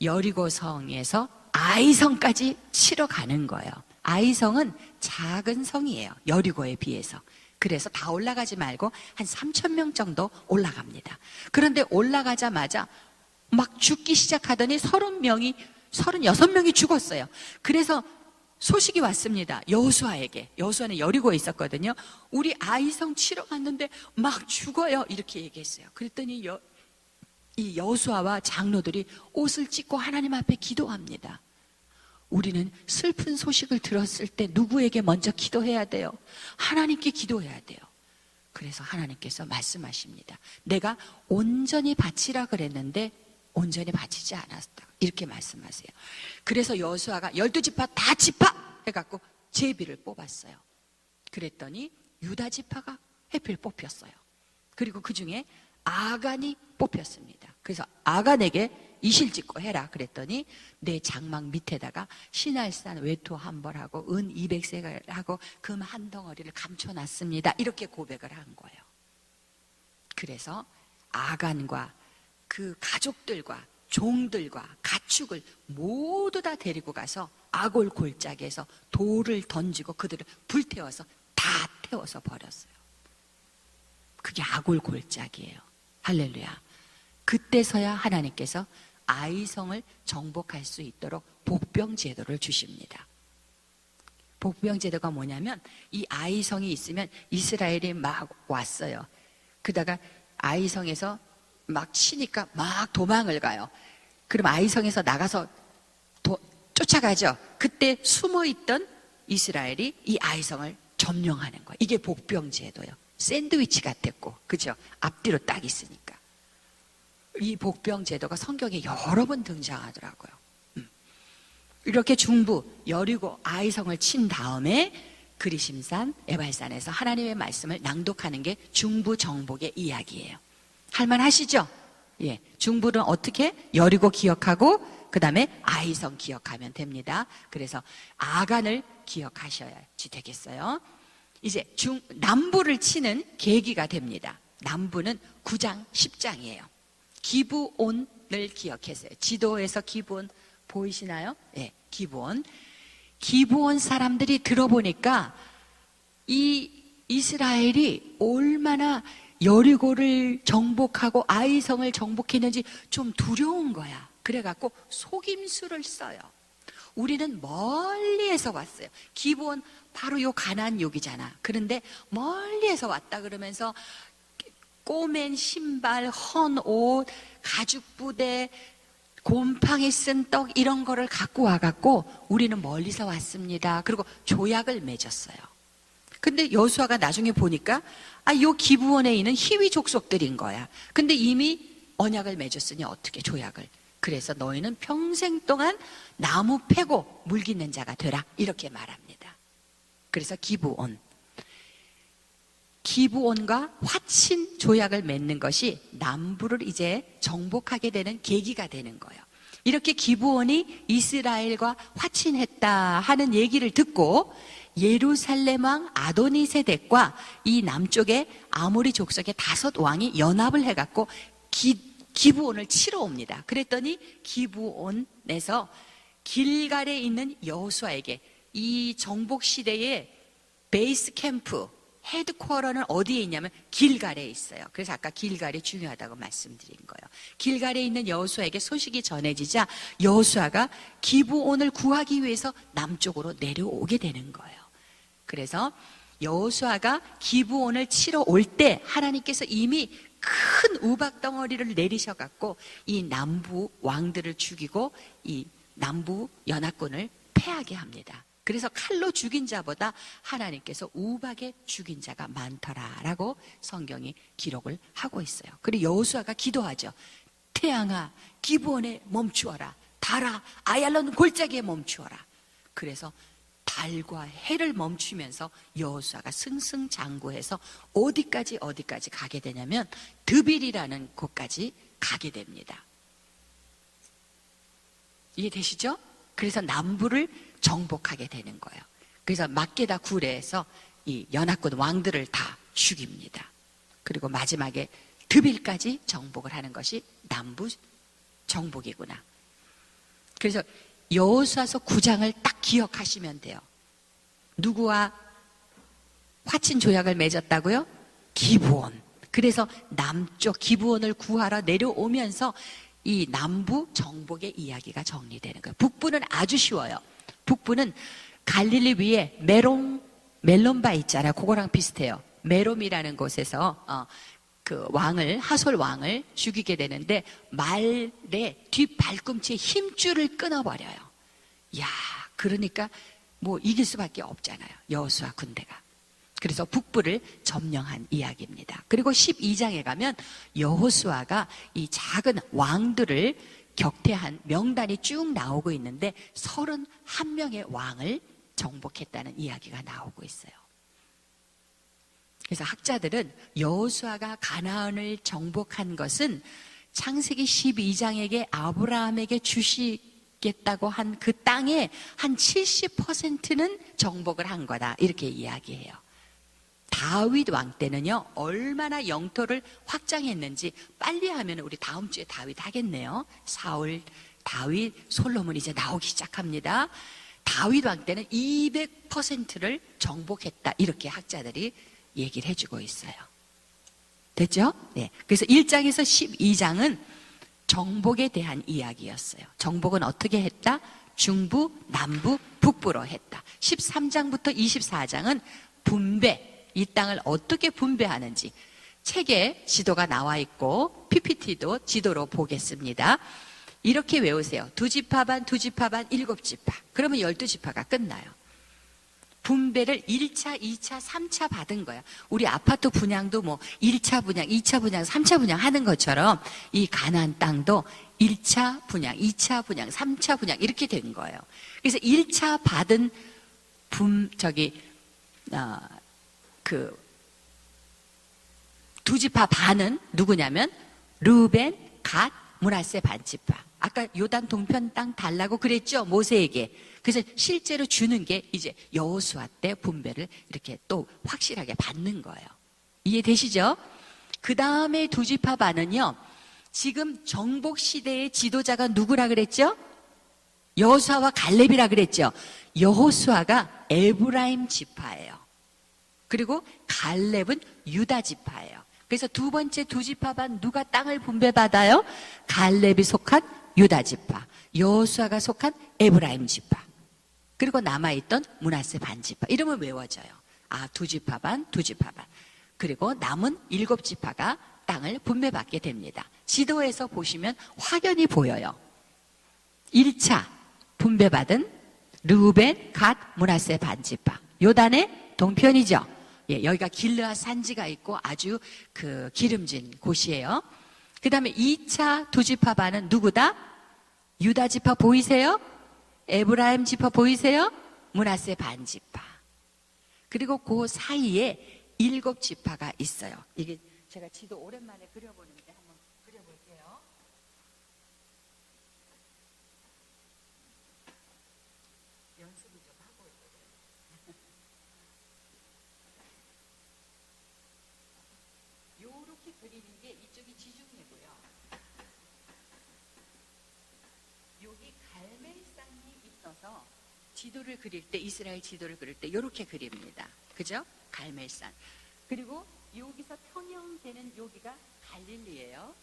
여리고 성에서 아이성까지 치러 가는 거예요. 아이성은 작은 성이에요. 여리고에 비해서. 그래서 다 올라가지 말고 한 3,000명 정도 올라갑니다. 그런데 올라가자마자 막 죽기 시작하더니 36명이 죽었어요. 그래서 소식이 왔습니다. 여호수아에게. 여호수아는 여리고에 있었거든요. 우리 아이성 치러 갔는데 막 죽어요. 이렇게 얘기했어요. 그랬더니 이 여호수아와 장로들이 옷을 찢고 하나님 앞에 기도합니다. 우리는 슬픈 소식을 들었을 때 누구에게 먼저 기도해야 돼요? 하나님께 기도해야 돼요. 그래서 하나님께서 말씀하십니다. 내가 온전히 바치라 그랬는데 온전히 바치지 않았다. 이렇게 말씀하세요. 그래서 여호수아가 12지파 다 지파 해갖고 제비를 뽑았어요. 그랬더니 유다 지파가 해필 뽑혔어요. 그리고 그 중에 아간이 뽑혔습니다. 그래서 아간에게 이실 짓고 해라 그랬더니 내 장막 밑에다가 신할산 외투 한 벌 하고 은 200세겔 하고 금 한 덩어리를 감춰놨습니다. 이렇게 고백을 한 거예요. 그래서 아간과 그 가족들과 종들과 가축을 모두 다 데리고 가서 아골 골짜기에서 돌을 던지고 그들을 불태워서 다 태워서 버렸어요. 그게 아골 골짜기예요. 할렐루야. 그때서야 하나님께서 아이성을 정복할 수 있도록 복병 제도를 주십니다. 복병 제도가 뭐냐면 이 아이성이 있으면 이스라엘이 막 왔어요. 그러다가 아이성에서 막 치니까 막 도망을 가요. 그럼 아이성에서 나가서 쫓아가죠. 그때 숨어있던 이스라엘이 이 아이성을 점령하는 거예요. 이게 복병 제도예요. 샌드위치 같았고, 그죠? 앞뒤로 딱 있으니까. 이 복병 제도가 성경에 여러 번 등장하더라고요. 이렇게 중부 여리고 아이성을 친 다음에 그리심산 에발산에서 하나님의 말씀을 낭독하는 게 중부 정복의 이야기예요. 할만하시죠? 예, 중부는 어떻게? 여리고 기억하고 그 다음에 아이성 기억하면 됩니다. 그래서 아간을 기억하셔야지 되겠어요. 이제 남부를 치는 계기가 됩니다. 남부는 9장 10장이에요 기브온을 기억했어요. 지도에서 기브온 보이시나요? 네, 기브온 사람들이 들어보니까 이 이스라엘이 얼마나 여리고를 정복하고 아이성을 정복했는지 좀 두려운 거야. 그래갖고 속임수를 써요. 우리는 멀리에서 왔어요. 기브온 바로 요 가나안 여기잖아. 그런데 멀리에서 왔다 그러면서 꼬맨 신발, 헌 옷, 가죽 부대, 곰팡이 쓴 떡 이런 거를 갖고 와갖고 우리는 멀리서 왔습니다. 그리고 조약을 맺었어요. 근데 여수아가 나중에 보니까 요 기브온에 있는 히위 족속들인 거야. 근데 이미 언약을 맺었으니 어떻게 조약을. 그래서 너희는 평생 동안 나무 패고 물깃는 자가 되라 이렇게 말합니다. 그래서 기브온과 화친 조약을 맺는 것이 남부를 이제 정복하게 되는 계기가 되는 거예요. 이렇게 기브온이 이스라엘과 화친했다 하는 얘기를 듣고 예루살렘 왕 아도니세덱과 이 남쪽의 아모리 족속의 5 왕이 연합을 해갖고 기브온을 치러 옵니다. 그랬더니 기브온에서 길갈에 있는 여호수아에게 이 정복 시대의 베이스 캠프 헤드쿼터는 어디에 있냐면 길갈에 있어요. 그래서 아까 길갈이 중요하다고 말씀드린 거예요. 길갈에 있는 여호수아에게 소식이 전해지자 여호수아가 기브온을 구하기 위해서 남쪽으로 내려오게 되는 거예요. 그래서 여호수아가 기브온을 치러 올 때 하나님께서 이미 큰 우박 덩어리를 내리셔갖고 이 남부 왕들을 죽이고 이 남부 연합군을 패하게 합니다. 그래서 칼로 죽인 자보다 하나님께서 우박에 죽인 자가 많더라라고 성경이 기록을 하고 있어요. 그리고 여호수아가 기도하죠. 태양아 기브온에 멈추어라. 달아 아얄론 골짜기에 멈추어라. 그래서 달과 해를 멈추면서 여호수아가 승승장구해서 어디까지 가게 되냐면 드빌이라는 곳까지 가게 됩니다. 이해되시죠? 그래서 남부를 정복하게 되는 거예요. 그래서 막게다 굴에서 이 연합군 왕들을 다 죽입니다. 그리고 마지막에 드빌까지 정복을 하는 것이 남부 정복이구나. 그래서 여호수아서 9장을 딱 기억하시면 돼요. 누구와 화친 조약을 맺었다고요? 기브온. 그래서 남쪽 기브온을 구하러 내려오면서 이 남부 정복의 이야기가 정리되는 거예요. 북부는 아주 쉬워요. 북부는 갈릴리 위에 멜론바 있잖아요. 그거랑 비슷해요. 메롬이라는 곳에서 그 왕을 하솔 왕을 죽이게 되는데 말의 뒷발꿈치에 힘줄을 끊어버려요. 야, 그러니까 뭐 이길 수밖에 없잖아요. 여호수아 군대가. 그래서 북부를 점령한 이야기입니다. 그리고 12장에 가면 여호수아가 이 작은 왕들을 격퇴한 명단이 쭉 나오고 있는데 31명의 왕을 정복했다는 이야기가 나오고 있어요. 그래서 학자들은 여호수아가 가나안을 정복한 것은 창세기 12장에게 아브라함에게 주시겠다고 한 그 땅의 한 70%는 정복을 한 거다. 이렇게 이야기해요. 다윗 왕 때는요, 얼마나 영토를 확장했는지 빨리 하면 우리 다음 주에 다윗 하겠네요. 사울, 다윗, 솔로몬 이제 나오기 시작합니다. 다윗 왕 때는 200%를 정복했다. 이렇게 학자들이 얘기를 해주고 있어요. 됐죠? 네. 그래서 1장에서 12장은 정복에 대한 이야기였어요. 정복은 어떻게 했다? 중부, 남부, 북부로 했다. 13장부터 24장은 분배, 이 땅을 어떻게 분배하는지 책에 지도가 나와 있고 PPT도 지도로 보겠습니다. 이렇게 외우세요. 2지파 반, 2지파 반, 7지파. 그러면 12지파가 끝나요. 분배를 1차, 2차, 3차 받은 거야. 우리 아파트 분양도 뭐 1차 분양, 2차 분양, 3차 분양 하는 것처럼 이 가나안 땅도 1차 분양, 2차 분양, 3차 분양 이렇게 된 거예요. 그래서 1차 받은 그 2지파 반은 누구냐면 르벤, 갓, 므낫세 반지파. 아까 요단 동편 땅 달라고 그랬죠, 모세에게. 그래서 실제로 주는 게 이제 여호수아 때 분배를 이렇게 또 확실하게 받는 거예요. 이해되시죠? 그 다음에 2지파 반은요, 지금 정복 시대의 지도자가 누구라 그랬죠? 여호수아와 갈렙이라 그랬죠. 여호수아가 에브라임 지파예요. 그리고 갈렙은 유다 지파예요. 그래서 두 번째 2지파 반 누가 땅을 분배받아요? 갈렙이 속한 유다 지파, 여호수아가 속한 에브라임 지파, 그리고 남아있던 므낫세 반지파. 이러면 외워져요. 아, 2지파 반, 2지파 반. 그리고 남은 7지파가 땅을 분배받게 됩니다. 지도에서 보시면 확연히 보여요. 1차 분배받은 르우벤, 갓, 므낫세 반지파. 요단의 동편이죠. 예, 여기가 길르앗 산지가 있고 아주 그 기름진 곳이에요. 그 다음에 2차 2지파 반은 누구다? 유다 지파 보이세요? 에브라임 지파 보이세요? 므낫세 반지파. 그리고 그 사이에 7지파가 있어요. 이게 제가 지도 오랜만에 그려보는데 한번 그려볼게요. 연습을 좀 하고 있거든요. 요렇게 그리는 게 이쪽이 지중해고요. 여기 갈멜산이 있어서 지도를 그릴 때, 이스라엘 지도를 그릴 때 요렇게 그립니다. 그죠? 갈멜산. 그리고 여기서 평형되는 여기가 갈릴리예요.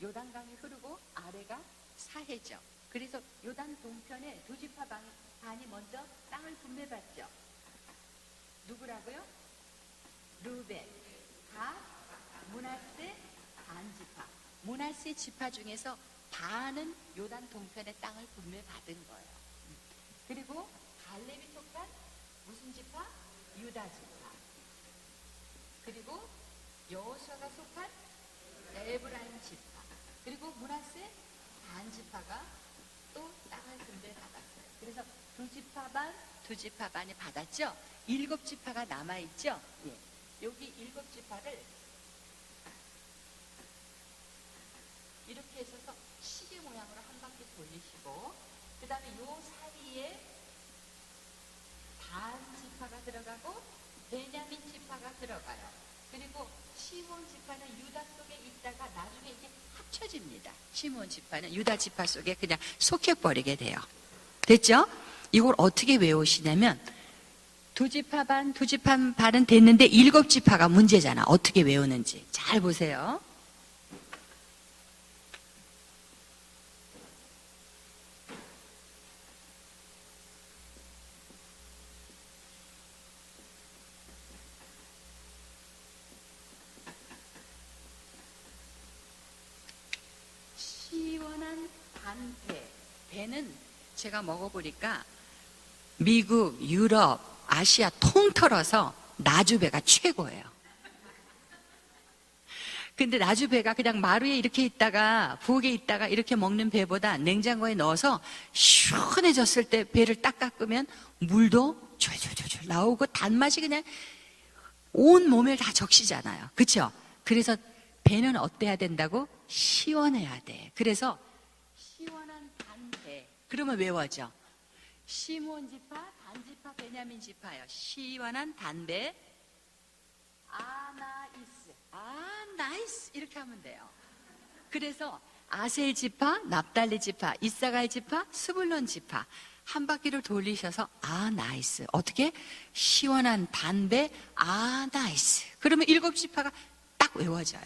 요단강이 흐르고 아래가 사해죠. 그래서 요단 동편에 2지파 반이 먼저 땅을 분배받죠. 누구라고요? 르벤, 갓, 므낫세 반지파. 므낫세 지파 중에서 반은 요단 동편의 땅을 분배받은 거예요. 그리고 갈렙이 속한 무슨 지파? 유다 지파. 그리고 여호수아가 속한 에브라임 지파. 그리고 므낫세 반지파가 또 땅을 분배받았어요. 그래서 2지파 반, 2지파 반이 받았죠. 7지파가 남아있죠. 예. 여기 7지파를 이렇게 해서 시계 모양으로 한 바퀴 돌리시고, 그 다음에 요 사이에 단 지파가 들어가고 베냐민 지파가 들어가요. 그리고 시몬 지파는 유다 속에 있다가 나중에 이게 합쳐집니다. 시몬 지파는 유다 지파 속에 그냥 속해버리게 돼요. 됐죠? 이걸 어떻게 외우시냐면 2지파 반, 2지파 반은 됐는데 7지파가 문제잖아. 어떻게 외우는지 잘 보세요. 시원한 반배. 배는 제가 먹어보니까 미국, 유럽, 아시아 통틀어서 나주배가 최고예요. 근데 나주배가 그냥 마루에 이렇게 있다가 부엌에 있다가 이렇게 먹는 배보다 냉장고에 넣어서 시원해졌을 때 배를 딱 깎으면 물도 졸졸졸졸 나오고 단맛이 그냥 온 몸에 다 적시잖아요. 그렇죠? 그래서 배는 어때야 된다고? 시원해야 돼. 그래서 시원한 단배. 그러면 외워져. 시몬 지파, 단 지파, 베냐민 지파요. 시원한 단배. 아나이스. 아나이스. 이렇게 하면 돼요. 그래서 아셀 지파, 납달리 지파, 이사갈 지파, 스불론 지파 한 바퀴를 돌리셔서 나이스. 어떻게? 시원한 단배. 나이스. 그러면 7지파가 딱 외워져요.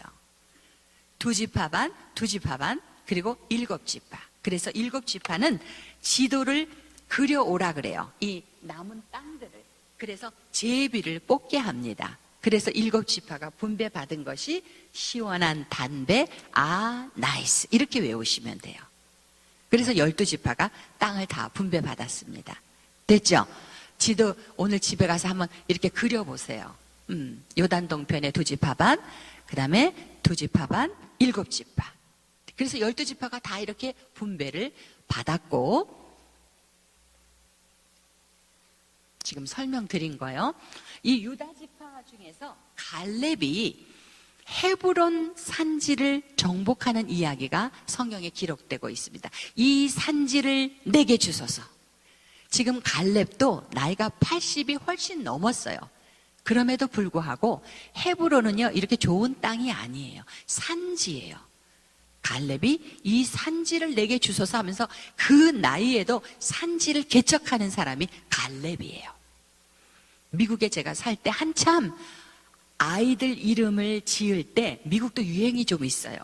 2지파 반, 2지파 반, 그리고 7지파. 그래서 7지파는 지도를 그려오라 그래요. 이 남은 땅들을. 그래서 제비를 뽑게 합니다. 그래서 7지파가 분배받은 것이 시원한 단배, 나이스. 이렇게 외우시면 돼요. 그래서 12지파가 땅을 다 분배받았습니다. 됐죠? 지도 오늘 집에 가서 한번 이렇게 그려보세요. 요단 동편에 2지파 반, 그 다음에 2지파 반, 7지파. 그래서 12지파가 다 이렇게 분배를 받았고, 지금 설명드린 거예요. 이 유다 지파 중에서 갈렙이 헤브론 산지를 정복하는 이야기가 성경에 기록되고 있습니다. 이 산지를 내게 주소서. 지금 갈렙도 나이가 80이 훨씬 넘었어요. 그럼에도 불구하고 헤브론은요, 이렇게 좋은 땅이 아니에요. 산지예요. 갈렙이 이 산지를 내게 주소서 하면서 그 나이에도 산지를 개척하는 사람이 갈렙이에요. 미국에 제가 살 때 한참 아이들 이름을 지을 때 미국도 유행이 좀 있어요.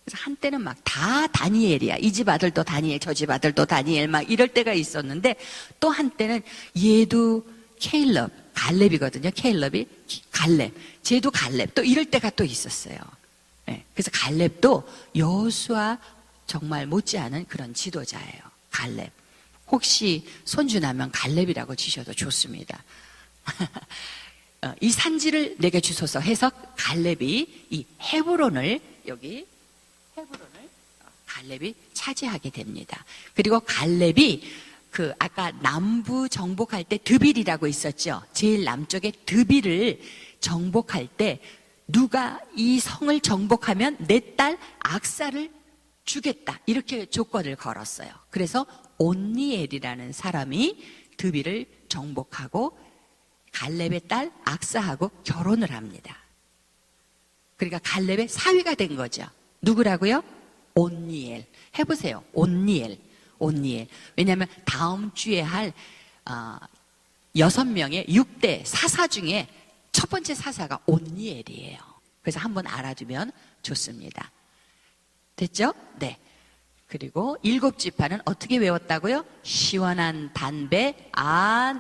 그래서 한때는 막 다 다니엘이야. 이 집 아들도 다니엘, 저 집 아들도 다니엘 막 이럴 때가 있었는데, 또 한때는 얘도 케일럽, 갈렙이거든요. 케일럽이 갈렙, 쟤도 갈렙, 또 이럴 때가 또 있었어요. 네, 그래서 갈렙도 여호수아 정말 못지않은 그런 지도자예요. 갈렙. 혹시 손주 나면 갈렙이라고 지셔도 좋습니다. 이 산지를 내게 주소서 해서 갈렙이 이 헤브론을, 여기 헤브론을 갈렙이 차지하게 됩니다. 그리고 갈렙이 그 아까 남부 정복할 때 드빌이라고 있었죠. 제일 남쪽에 드빌을 정복할 때 누가 이 성을 정복하면 내 딸 악사를 주겠다, 이렇게 조건을 걸었어요. 그래서 온니엘이라는 사람이 드빌을 정복하고 갈렙의 딸 악사하고 결혼을 합니다. 그러니까 갈렙의 사위가 된 거죠. 누구라고요? 온니엘. 해보세요. 온니엘. 왜냐하면 다음 주에 할 6명의 6대 사사 중에 첫 번째 사사가 온니엘이에요. 그래서 한번 알아두면 좋습니다. 됐죠? 네. 그리고 7지파는 어떻게 외웠다고요? 시원한 단배,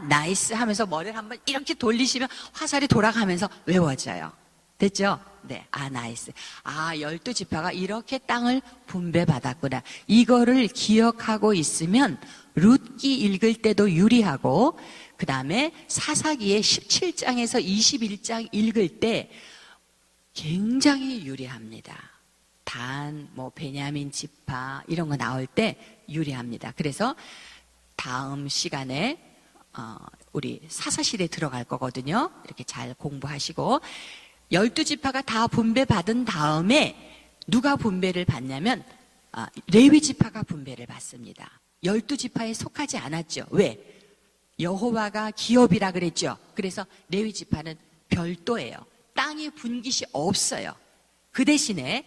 나이스 하면서 머리를 한번 이렇게 돌리시면 화살이 돌아가면서 외워져요. 됐죠? 네. 나이스. 12지파가 이렇게 땅을 분배받았구나. 이거를 기억하고 있으면 룻기 읽을 때도 유리하고, 그 다음에 사사기의 17장에서 21장 읽을 때 굉장히 유리합니다. 단, 베냐민 지파 이런 거 나올 때 유리합니다. 그래서 다음 시간에 우리 사사시대에 들어갈 거거든요. 이렇게 잘 공부하시고, 12지파가 다 분배받은 다음에 누가 분배를 받냐면 레위 지파가 분배를 받습니다. 12지파에 속하지 않았죠. 왜? 여호와가 기업이라 그랬죠. 그래서 레위 지파는 별도예요. 땅의 분깃이 없어요. 그 대신에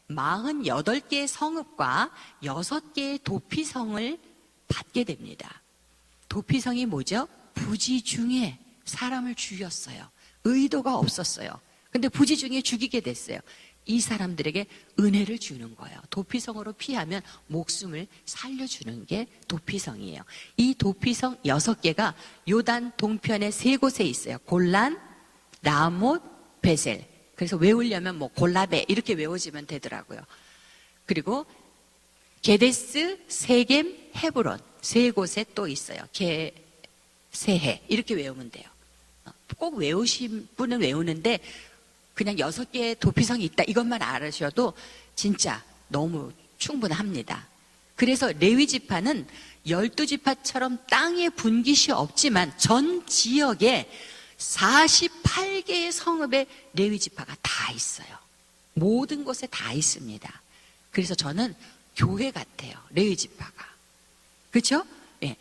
48개의 성읍과 6개의 도피성을 받게 됩니다. 도피성이 뭐죠? 부지 중에 사람을 죽였어요. 의도가 없었어요. 근데 부지 중에 죽이게 됐어요. 이 사람들에게 은혜를 주는 거예요. 도피성으로 피하면 목숨을 살려주는 게 도피성이에요. 이 도피성 6개가 요단 동편의 3곳에 있어요. 골란, 라못, 베셀. 그래서 외우려면 골라베 이렇게 외워지면 되더라고요. 그리고 게데스, 세겜, 헤브론 3곳에 또 있어요. 세해 이렇게 외우면 돼요. 꼭 외우신 분은 외우는데 그냥 6개의 도피성이 있다 이것만 알으셔도 진짜 너무 충분합니다. 그래서 레위 지파는 12지파처럼 땅에 분깃이 없지만 전 지역에 48개의 성읍에 레위 지파가 다 있어요. 모든 곳에 다 있습니다. 그래서 저는 교회 같아요. 레위 지파가. 그렇죠? 예.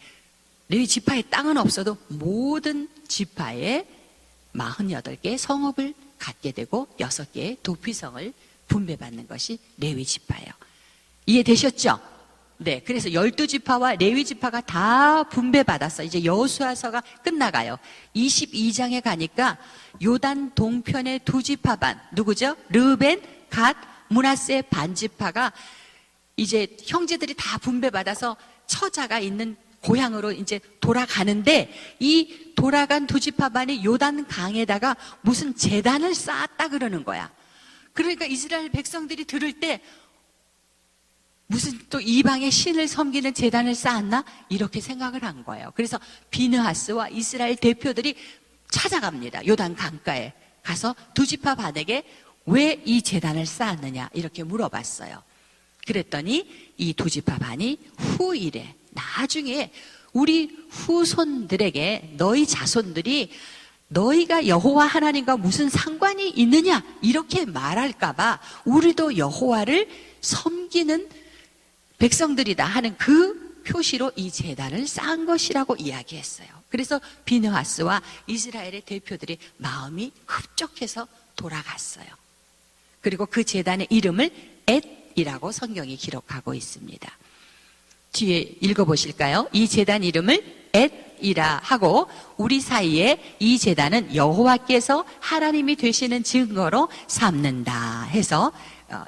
레위 지파의 땅은 없어도 모든 지파에 48개의 성읍을 갖게 되고 6개의 도피성을 분배받는 것이 레위 지파예요. 이해되셨죠? 네. 그래서 12지파와 레위 지파가 다 분배받았어. 이제 여호수아서가 끝나가요. 22장에 가니까 요단 동편의 2지파 반, 누구죠? 르벤, 갓, 므낫세 반지파가 이제 형제들이 다 분배받아서 처자가 있는 고향으로 이제 돌아가는데, 이 돌아간 2지파반이 요단 강에다가 무슨 제단을 쌓았다 그러는 거야. 그러니까 이스라엘 백성들이 들을 때 무슨 또 이방의 신을 섬기는 제단을 쌓았나? 이렇게 생각을 한 거예요. 그래서 비느하스와 이스라엘 대표들이 찾아갑니다. 요단 강가에 가서 2지파반에게 왜 이 제단을 쌓았느냐 이렇게 물어봤어요. 그랬더니 이 2지파반이 후일에, 나중에 우리 후손들에게 너희 자손들이 너희가 여호와 하나님과 무슨 상관이 있느냐 이렇게 말할까봐 우리도 여호와를 섬기는 백성들이다 하는 그 표시로 이 제단을 쌓은 것이라고 이야기했어요. 그래서 비느하스와 이스라엘의 대표들이 마음이 흡족해서 돌아갔어요. 그리고 그 제단의 이름을 엣이라고 성경이 기록하고 있습니다. 뒤에 읽어보실까요? 이 제단 이름을 엣이라 하고 우리 사이에 이 제단은 여호와께서 하나님이 되시는 증거로 삼는다 해서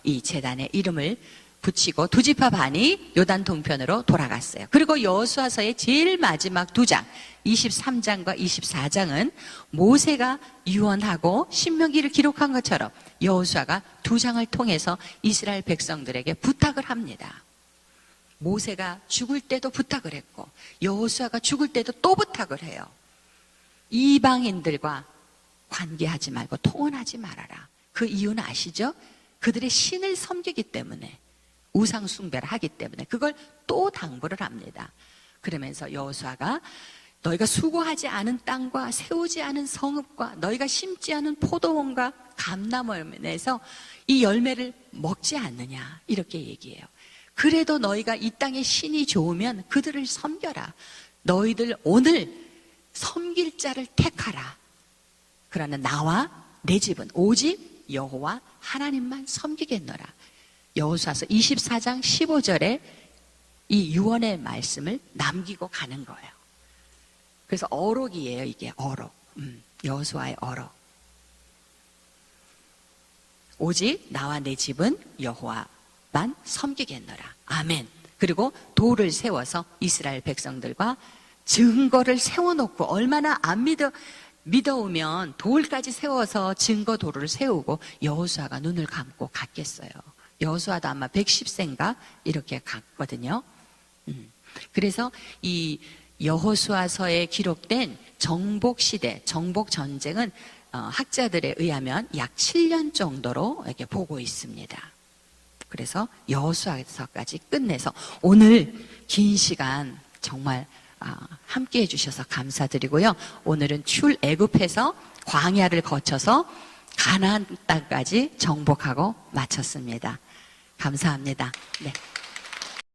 이 제단의 이름을 붙이고 2지파반이 요단 동편으로 돌아갔어요. 그리고 여호수아서의 제일 마지막 2장 23장과 24장은 모세가 유언하고 신명기를 기록한 것처럼 여호수아가 2장을 통해서 이스라엘 백성들에게 부탁을 합니다. 모세가 죽을 때도 부탁을 했고 여호수아가 죽을 때도 또 부탁을 해요. 이방인들과 관계하지 말고 통혼하지 말아라. 그 이유는 아시죠? 그들의 신을 섬기기 때문에, 우상 숭배를 하기 때문에 그걸 또 당부를 합니다. 그러면서 여호수아가 너희가 수고하지 않은 땅과 세우지 않은 성읍과 너희가 심지 않은 포도원과 감람원에서 이 열매를 먹지 않느냐 이렇게 얘기해요. 그래도 너희가 이 땅의 신이 좋으면 그들을 섬겨라. 너희들 오늘 섬길 자를 택하라. 그러나 나와 내 집은 오직 여호와 하나님만 섬기겠노라. 여호수아서 24장 15절에 이 유언의 말씀을 남기고 가는 거예요. 그래서 어록이에요. 이게 어록. 여호수아의 어록. 오직 나와 내 집은 여호와만 섬기겠노라. 아멘. 그리고 돌을 세워서 이스라엘 백성들과 증거를 세워놓고, 얼마나 안 믿어오면 돌까지 세워서 증거 돌을 세우고 여호수아가 눈을 감고 갔겠어요. 여호수아도 아마 110세인가 이렇게 갔거든요. 그래서 이 여호수아서에 기록된 정복시대, 정복전쟁은 학자들에 의하면 약 7년 정도로 이렇게 보고 있습니다. 그래서 여호수아서까지 끝내서 오늘 긴 시간 정말 함께 해주셔서 감사드리고요. 오늘은 출애굽해서 광야를 거쳐서 가나안 땅까지 정복하고 마쳤습니다. 감사합니다. 네.